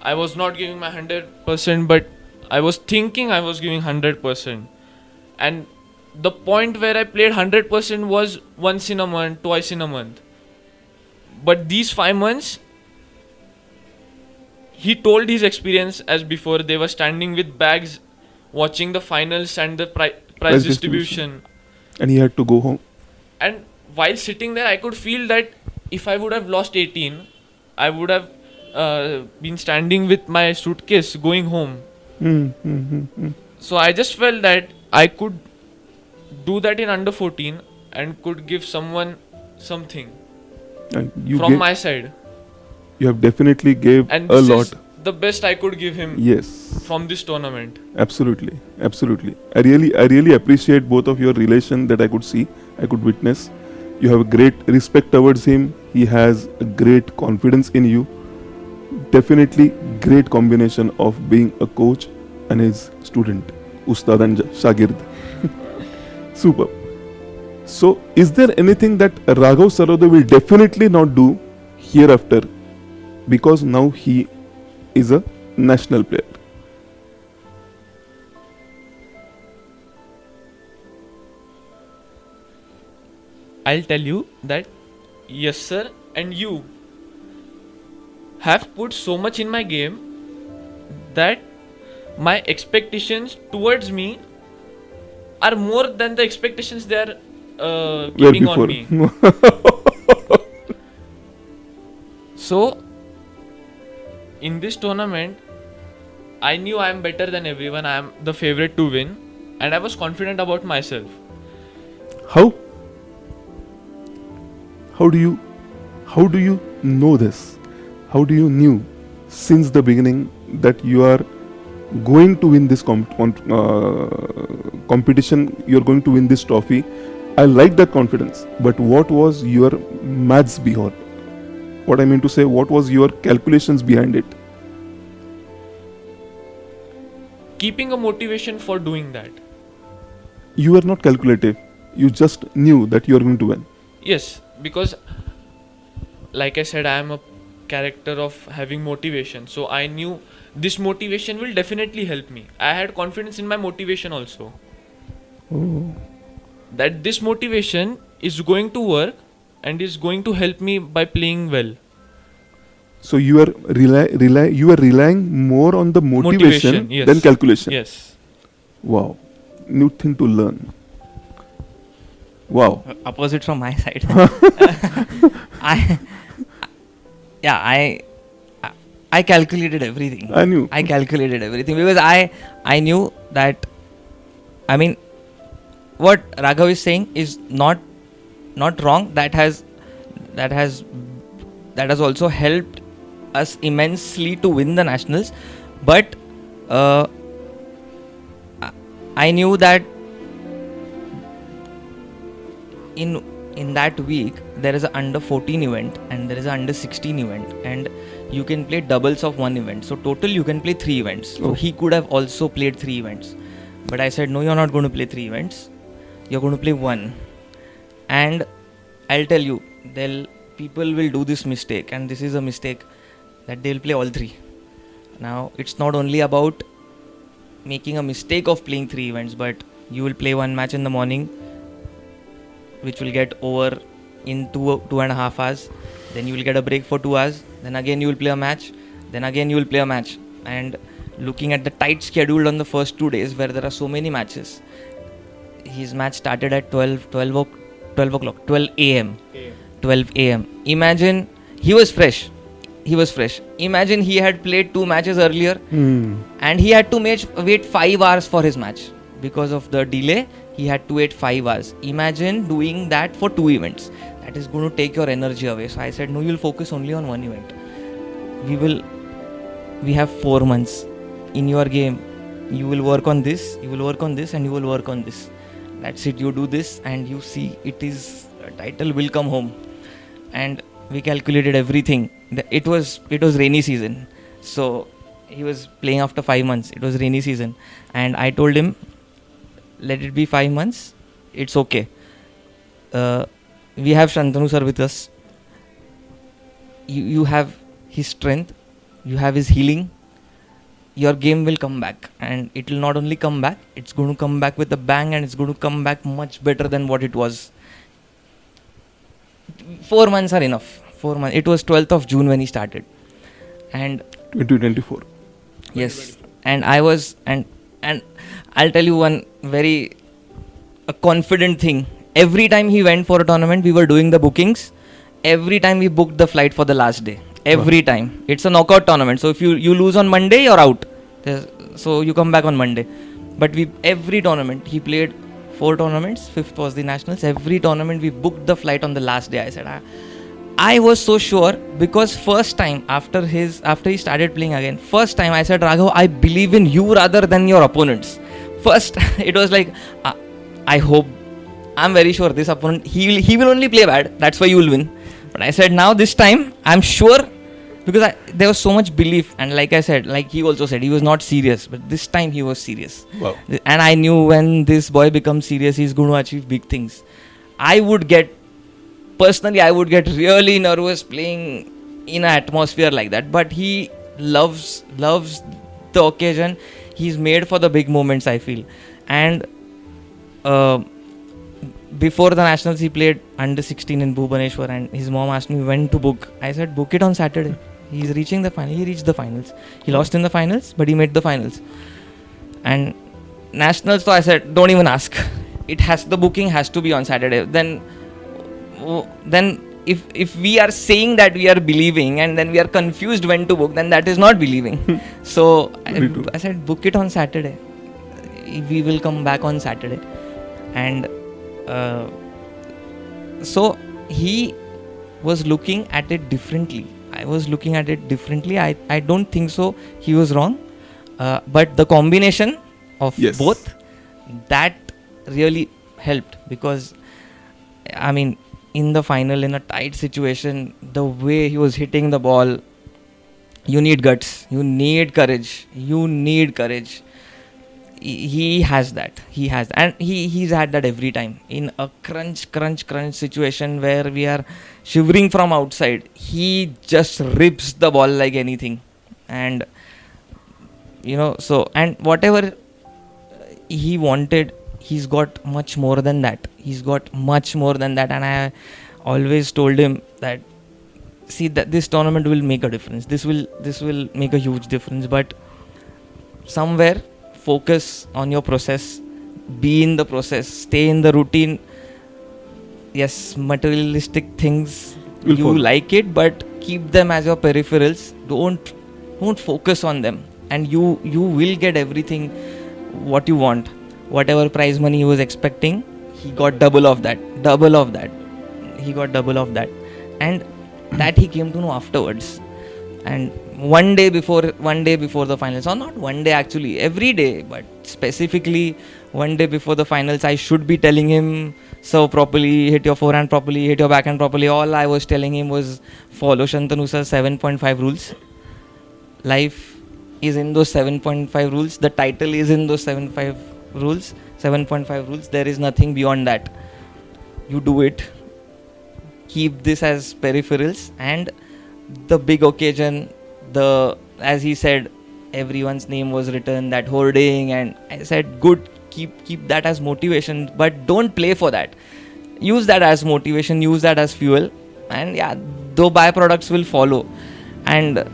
I was not giving my 100%, but I was thinking I was giving 100%. And the point where I played 100% was once in a month, twice in a month. But these 5 months, he told his experience as before. They were standing with bags, watching the finals and the prize distribution. And he had to go home. And while sitting there, I could feel that if I would have lost 18, I would have been standing with my suitcase going home. So I just felt that I could do that in under 14 and could give someone something from my side. You have definitely gave and a lot. the best I could give him Yes. from this tournament. Absolutely. Absolutely. I really appreciate both of your relation that I could see, I could witness. You have a great respect towards him. He has a great confidence in you. Definitely great combination of being a coach and his student, Ustad and Shagird. Super. So, is there anything that Raghav Sarode will definitely not do hereafter, because now he is a national player? I'll tell you that yes sir, and you have put so much in my game that my expectations towards me are more than the expectations they are Where keeping on before? me. So in this tournament, I knew I am better than everyone. I am the favorite to win, and I was confident about myself. How do you know this? How do you knew since the beginning that you are going to win this competition, you are going to win this trophy? I like that confidence, but what was your maths behind? What I mean to say, what was your calculations behind it? Keeping a motivation for doing that. You were not calculative. You just knew that you are going to win. Yes, because like I said, I am a character of having motivation. So I knew this motivation will definitely help me. I had confidence in my motivation also. Oh. That this motivation is going to work and is going to help me by playing well. So you are relying more on the motivation yes. than calculation. Yes. Wow, new thing to learn. Wow. Opposite from my side. I calculated everything. I calculated everything because I knew that, I mean, what Raghav is saying is not wrong. That has also helped us immensely to win the nationals, but I knew that in that week there is an under 14 event and there is an under 16 event, and you can play doubles of one event, so total you can play 3 events. So he could have also played 3 events, but I said, no, you're not going to play 3 events, you're going to play 1. And I'll tell you, people will do this mistake, and this is a mistake, that they'll play all 3. Now it's not only about making a mistake of playing 3 events, but you will play 1 match in the morning which will get over in 2.5 hours, then you will get a break for 2 hours, then again you will play a match, then again you will play a match. And looking at the tight schedule on the first 2 days where there are so many matches, his match started at 12 a.m. Imagine, he was fresh. Imagine he had played 2 matches earlier and he had to wait 5 hours for his match. Because of the delay, he had to wait 5 hours. Imagine doing that for 2 events. That is going to take your energy away. So I said, no, you'll focus only on 1 event. We have 4 months in your game. You will work on this, and you will work on this. That's it. You do this and you see a title will come home. And we calculated everything. It was rainy season. So he was playing after 5 months. It was rainy season. And I told him, let it be 5 months. It's okay. We have Shantanu sir with us. You have his strength. You have his healing. Your game will come back. And it will not only come back, it's going to come back with a bang, and it's going to come back much better than what it was. 4 months are enough. 4 months. It was 12th of June when he started. And 2024. Yes. And I was, and I'll tell you one very confident thing. Every time he went for a tournament, we were doing the bookings. Every time we booked the flight for the last day. Every time. It's a knockout tournament. So if you lose on Monday, you're out. So you come back on Monday. But every tournament, he played 4 tournaments. 5th was the nationals. Every tournament, we booked the flight on the last day. I said, I was so sure because first time after he started playing again, first time I said, Raghav, I believe in you rather than your opponents. First, it was like, I hope, I'm very sure this opponent, he will only play bad, that's why you will win. But I said, now this time, I'm sure, because there was so much belief, and like I said, like he also said, he was not serious, but this time he was serious. Wow. And I knew when this boy becomes serious, he's going to achieve big things. I would get really nervous playing in an atmosphere like that, but he loves the occasion. He's made for the big moments, I feel. And before the nationals, he played under 16 in Bhubaneswar, and his mom asked me when to book. I said, book it on Saturday. He's reaching the final. He reached the finals. He lost in the finals, but he made the finals. And nationals, so I said, don't even ask. The booking has to be on Saturday. Then if we are saying that we are believing and then we are confused when to book, then that is not believing. So I said, book it on Saturday. We will come back on Saturday. And so he was looking at it differently. I was looking at it differently. I don't think so he was wrong. But the combination of both, that really helped, because I mean, in the final, in a tight situation, the way he was hitting the ball, you need guts, you need courage. He has that. And he's had that every time. In a crunch situation where we are shivering from outside, he just rips the ball like anything. And and whatever he wanted, he's got much more than that. And I always told him that, see, that this tournament will make a difference. This will make a huge difference. But somewhere, focus on your process, be in the process, stay in the routine. Yes, materialistic things, you follow. Like it, but keep them as your peripherals. Don't focus on them, and you will get everything what you want. Whatever prize money he was expecting, he got double of that. And that he came to know afterwards. And one day before the finals, or not one day actually, every day, but specifically one day before the finals, I should be telling him, serve properly, hit your forehand properly, hit your backhand properly. All I was telling him was, follow Shantanu sir's 7.5 rules. Life is in those 7.5 rules. The title is in those 7.5 rules. There is nothing beyond that. You do it. Keep this as peripherals, and the big occasion, as he said, everyone's name was written, that hoarding, and I said, good, keep that as motivation, but don't play for that. Use that as motivation, use that as fuel, and though byproducts will follow. And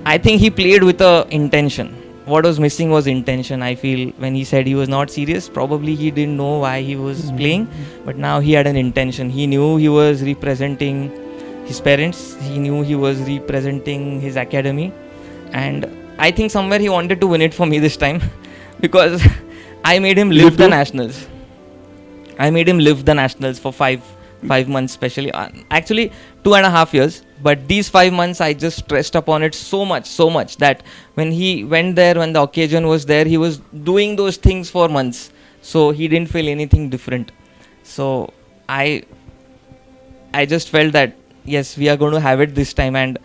I think he played with a intention. What was missing was intention, I feel. When he said he was not serious, probably he didn't know why he was playing, but now he had an intention. He knew he was representing his parents, he knew he was representing his academy, and I think somewhere he wanted to win it for me this time because I made him live the nationals. For 5 months, especially actually 2.5 years, but these 5 months I just stressed upon it so much that when he went there, when the occasion was there, he was doing those things for months, so he didn't feel anything different. So I just felt that yes, we are going to have it this time. And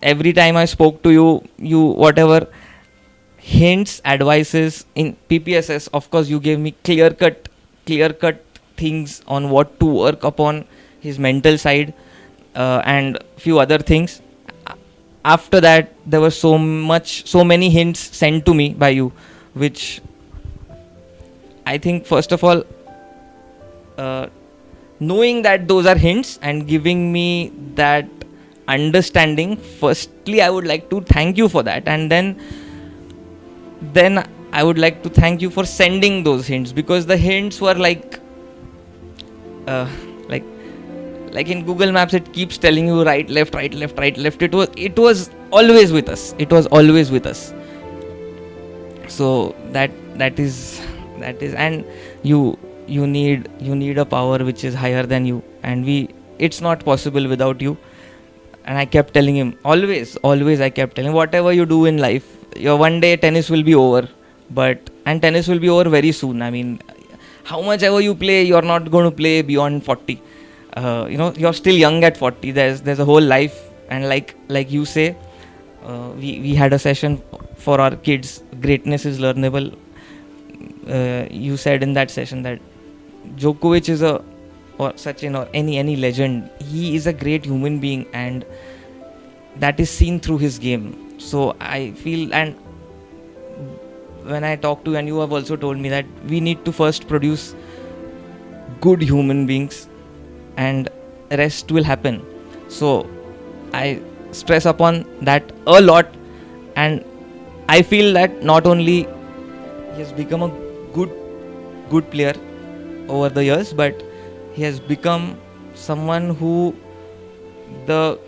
every time I spoke to you whatever hints, advices in PPSS, of course you gave me clear cut things on what to work upon, his mental side, and few other things. After that, there were so many hints sent to me by you, which I think, first of all, knowing that those are hints and giving me that understanding, firstly I would like to thank you for that, and then I would like to thank you for sending those hints, because the hints were like in Google Maps, it keeps telling you right, left. It was always with us. So that is, and you need a power which is higher than you, and it's not possible without you. and I kept telling him, always I kept telling him, whatever you do in life, your one day tennis will be over, and tennis will be over very soon. I mean, how much ever you play, you're not going to play beyond 40. You're still young at 40. There's a whole life, and like you say, we had a session for our kids. Greatness is learnable. You said in that session that Djokovic is or Sachin or any legend, he is a great human being, and that is seen through his game. So I feel, and when I talk to, and you have also told me that we need to first produce good human beings and rest will happen. So I stress upon that a lot, and I feel that not only he has become a good player over the years, but he has become someone who the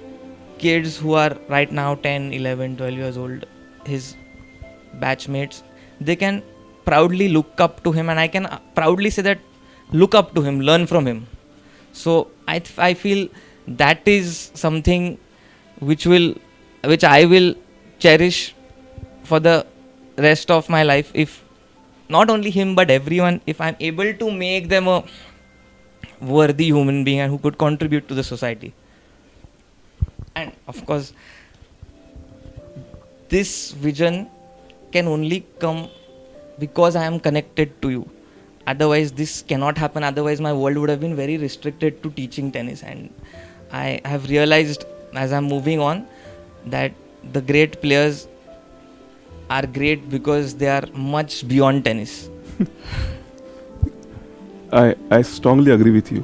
kids who are right now 10, 11, 12 years old, his batchmates, they can proudly look up to him, and I can proudly say that look up to him, learn from him. So I feel that is something which I will cherish for the rest of my life. If not only him but everyone, if I'm able to make them a worthy human being and who could contribute to the society. And of course, this vision can only come because I am connected to you. Otherwise this cannot happen. Otherwise my world would have been very restricted to teaching tennis, and I have realized as I'm moving on that the great players are great because they are much beyond tennis. I strongly agree with you.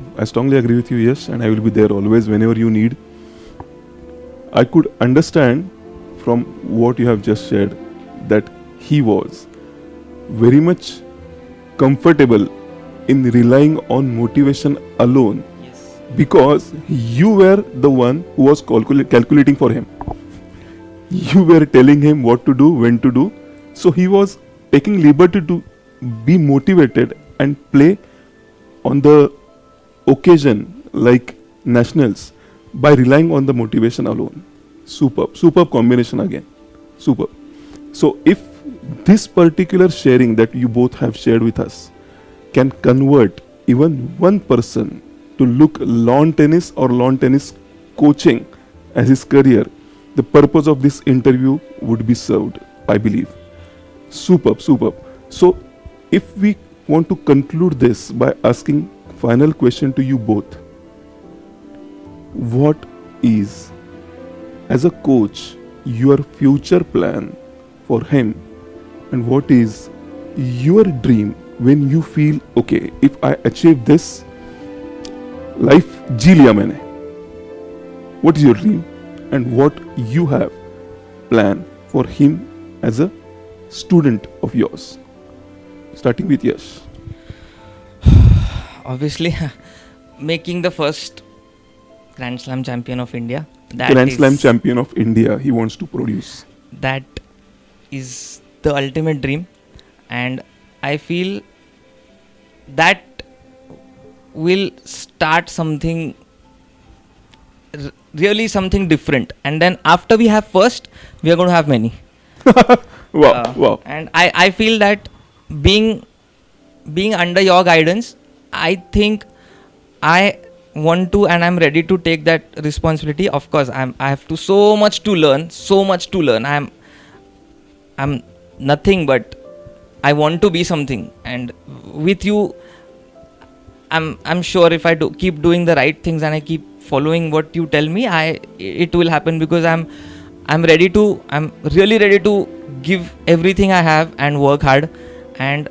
Yes, and I will be there always whenever you need. I could understand from what you have just shared that he was very much comfortable in relying on motivation alone. Yes. Because you were the one who was calculating for him. You were telling him what to do, when to do. So he was taking liberty to be motivated and play on the occasion like nationals by relying on the motivation alone. Superb combination again. Superb. So if this particular sharing that you both have shared with us can convert even one person to look lawn tennis or lawn tennis coaching as his career, the purpose of this interview would be served, I believe. Superb. So if we want to conclude this by asking final question to you both, what is, as a coach, your future plan for him, and what is your dream when you feel, okay, if I achieve this, life जी लिया मैंने? What is your dream and what you have planned for him as a student of yours? Starting with Yash. Obviously, making the first Grand Slam champion of India. Grand Slam champion of India he wants to produce. That is the ultimate dream, and I feel that will start something really something different, and then after we have first, we are going to have many. Wow. And I feel that being under your guidance, I think I want to, and I'm ready to take that responsibility. Of course, I have so much to learn. I'm nothing, but I want to be something, and with you, I'm sure if I keep doing the right things and I keep following what you tell me, it will happen, because I'm really ready to give everything I have and work hard. And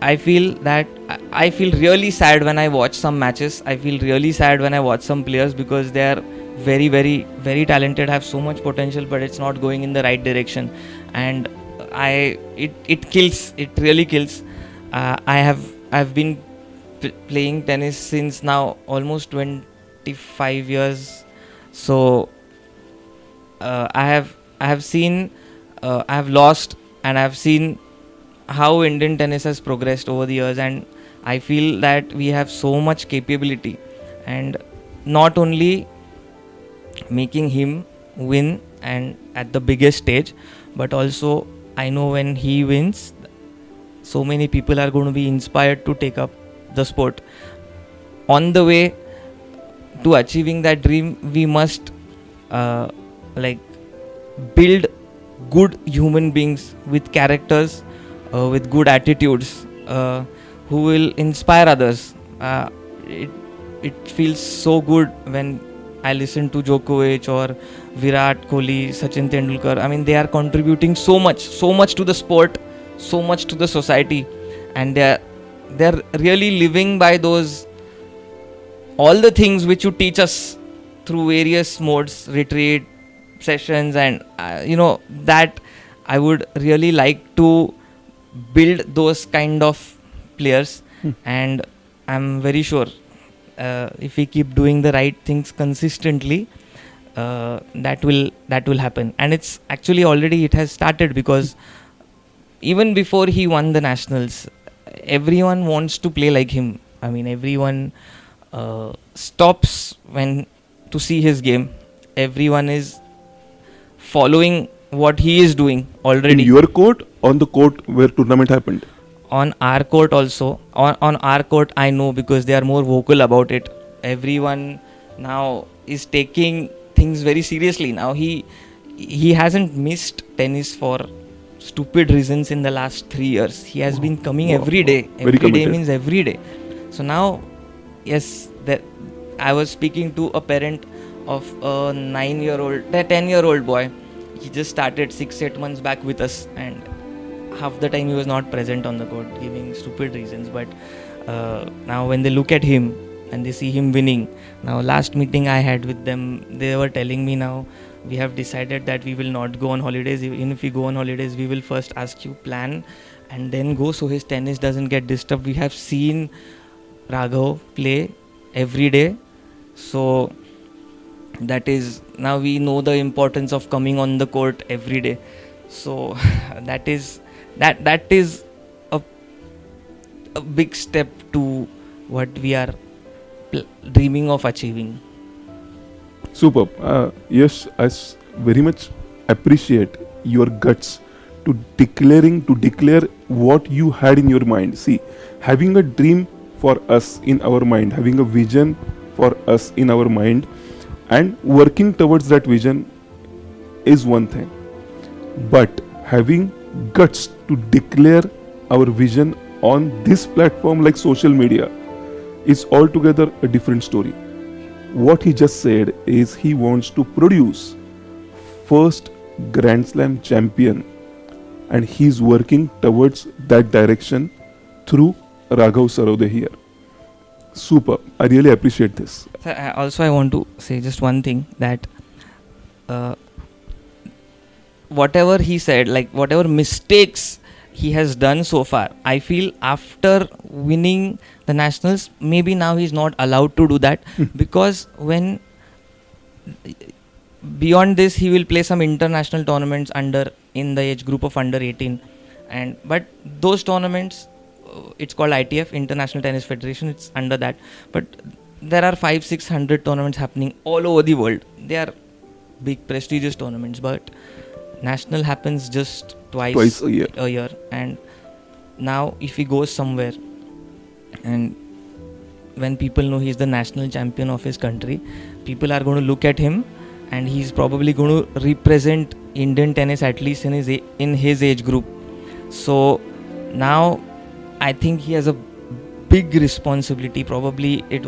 I feel really sad when I watch some matches. I feel really sad when I watch some players, because they are very, very, very talented, have so much potential, but it's not going in the right direction. And it kills. It really kills. I've been playing tennis since now almost 25 years. So I have seen, I have lost, and I have seen how Indian tennis has progressed over the years, and I feel that we have so much capability, and not only making him win and at the biggest stage. But also I know when he wins, so many people are going to be inspired to take up the sport. On the way to achieving that dream, we must like build good human beings with characters, with good attitudes, who will inspire others. It feels so good when I listen to Djokovic or Virat Kohli, Sachin Tendulkar. I mean, they are contributing so much to the sport, so much to the society, and they're really living by those all the things which you teach us through various modes, retreat sessions, and that I would really like to build those kind of players. And I'm very sure if we keep doing the right things consistently, that will happen. And it's actually already it has started, because even before he won the nationals, everyone wants to play like him. I mean, everyone stops when to see his game. Everyone is following what he is doing already. In your court, on the court where tournament happened? On our court also. On our court, I know, because they are more vocal about it. Everyone now is taking things very seriously. Now he hasn't missed tennis for stupid reasons in the last 3 years. He has been coming every day. Every day means every day. So now, yes, I was speaking to a parent of a 10-year-old boy. He just started 6-8 months back with us, and half the time he was not present on the court, giving stupid reasons. But now when they look at him and they see him winning, now last meeting I had with them, they were telling me, now we have decided that we will not go on holidays. Even if we go on holidays, we will first ask you plan and then go, so his tennis doesn't get disturbed. We have seen Raghav play every day, so that is, now we know the importance of coming on the court every day. So that is a big step to what we are dreaming of achieving. Superb. Yes, I very much appreciate your guts to declare what you had in your mind. See, having a dream for us in our mind, having a vision for us in our mind, and working towards that vision is one thing. But having guts to declare our vision on this platform like social media is altogether a different story. What he just said is he wants to produce first Grand Slam champion, and he's working towards that direction through Raghav Sarode here. Super. I really appreciate this. Also, I want to say just one thing, that whatever he said, like whatever mistakes he has done so far, I feel after winning the nationals, maybe now he's not allowed to do that, because when beyond this he will play some international tournaments in the age group of under 18, but those tournaments, it's called ITF, International Tennis Federation, it's under that, but there are 500-600 tournaments happening all over the world. They are big prestigious tournaments, but national happens just twice a year. And now if he goes somewhere, and when people know he's the national champion of his country, people are going to look at him, and he's probably going to represent Indian tennis, at least in his age group. So now I think he has a big responsibility. Probably it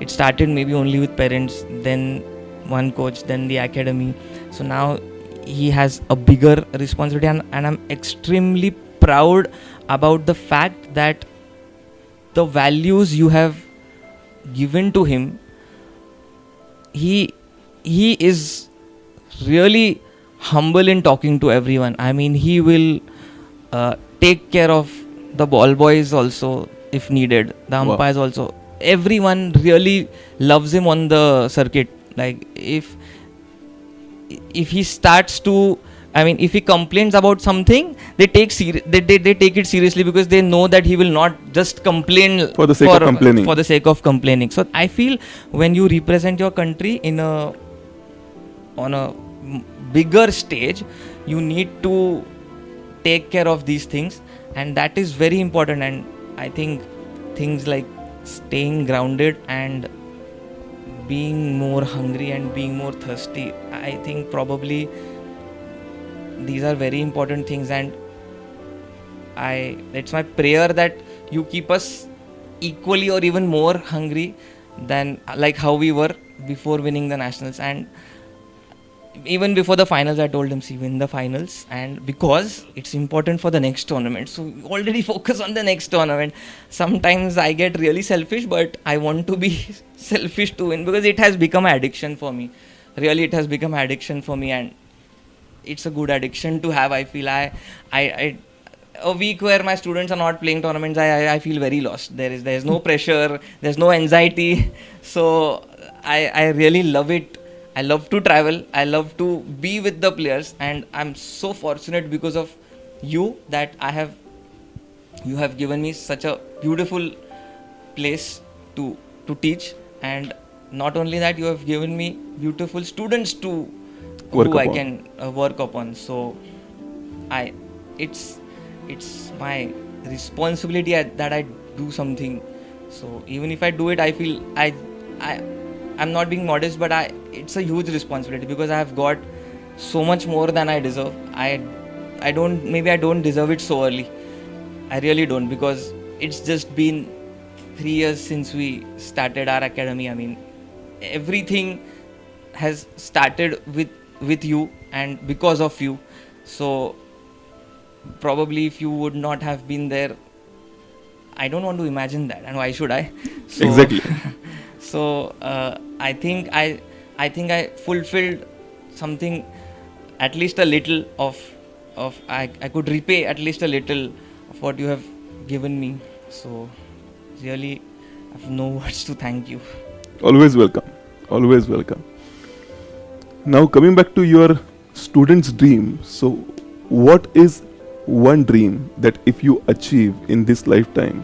started maybe only with parents, then one coach, then the academy. So now he has a bigger responsibility, and I'm extremely proud about the fact that the values you have given to him, he is really humble in talking to everyone. I mean, he will take care of the ball boys also if needed, the umpires also. Everyone really loves him on the circuit. Like if he starts to, I mean, if he complains about something, they take it seriously, because they know that he will not just complain for the sake of complaining. So I feel when you represent your country in a on a bigger stage, you need to take care of these things, and that is very important. And I think things like staying grounded and being more hungry and being more thirsty, I think probably these are very important things. And it's my prayer that you keep us equally or even more hungry than like how we were before winning the nationals. And even before the finals, I told him, see, win the finals, and because it's important for the next tournament. So we already focus on the next tournament. Sometimes I get really selfish, but I want to be selfish to win, because it has become an addiction for me. Really, it has become an addiction for me, and it's a good addiction to have. I feel I a week where my students are not playing tournaments, I feel very lost. There's no pressure, there's no anxiety. So I really love it. I love to travel, I love to be with the players, and I'm so fortunate because of you that you have given me such a beautiful place to teach. And not only that, you have given me beautiful students to I can work upon. So it's my responsibility that I do something. So even if I do it, I feel I'm not being modest, but it's a huge responsibility, because I have got so much more than I deserve. I don't deserve it so early. I really don't, because it's just been 3 years since we started our academy. I mean, everything has started with you and because of you. So probably if you would not have been there, I don't want to imagine that, and why should I? So, Exactly. So I think I fulfilled something, at least a little of I could repay at least a little of what you have given me. So really, I have no words to thank you. Always welcome. Always welcome. Now coming back to your student's dream. So what is one dream that if you achieve in this lifetime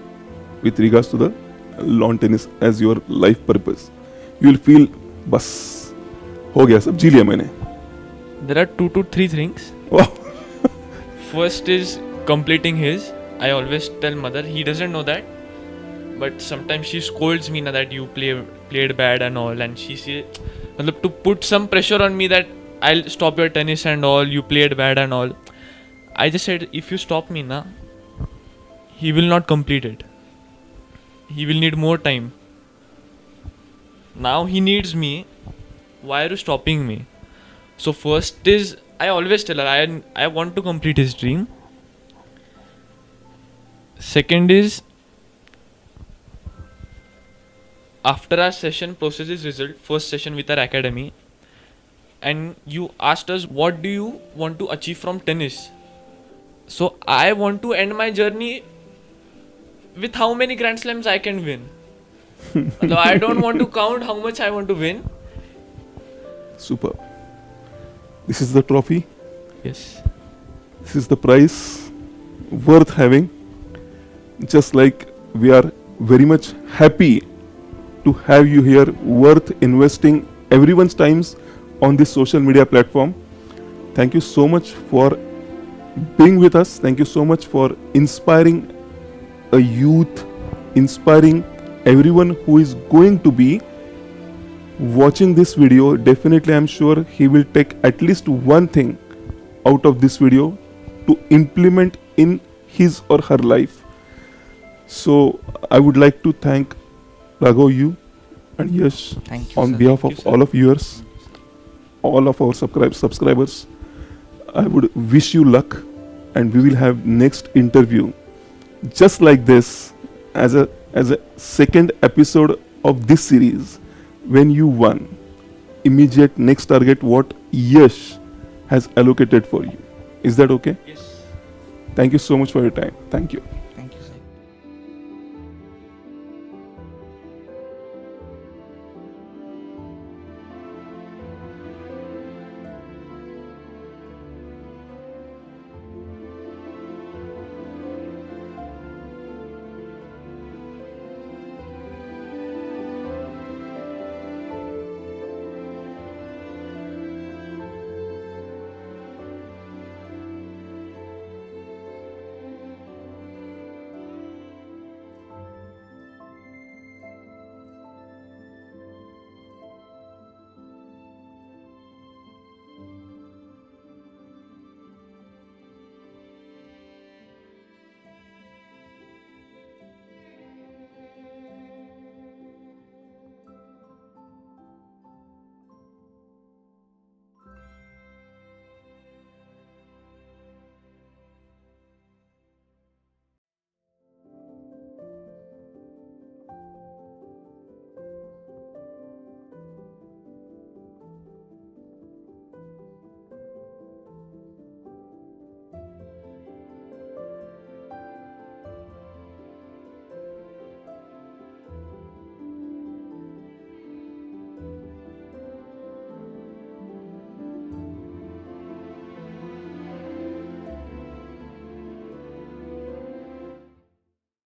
with regards to the lawn tennis as your life purpose, you will feel बस हो गया, सब जी लिया मैंने. There are 2 to 3 things. Wow. First is completing his. I always tell mother, he doesn't know that, but sometimes she scolds me that you played bad and all, and she say to put some pressure on me that I'll stop your tennis and all, you played bad and all. I just said, if you stop me na, he will not complete it. He will need more time. Now he needs me. Why are you stopping me? So first is, I always tell her, I want to complete his dream. Second is, after our session process is result, first session with our academy, and you asked us, what do you want to achieve from tennis? So I want to end my journey with how many Grand Slams I can win. I don't want to count how much I want to win. Super. This is the trophy. Yes. This is the prize worth having. Just like we are very much happy to have you here, worth investing everyone's times on this social media platform. Thank you so much for being with us. Thank you so much for inspiring a youth, inspiring everyone who is going to be watching this video. Definitely, I'm sure he will take at least one thing out of this video to implement in his or her life. So I would like to thank Raghav, you and Yash, Thank you, on sir. behalf Thank of you, sir. all of yours, all of our subscribers. I would wish you luck, and we will have next interview just like this as a second episode of this series, when you won. Immediate next target what Yash has allocated for you. Is that okay? Yes. Thank you so much for your time. Thank you.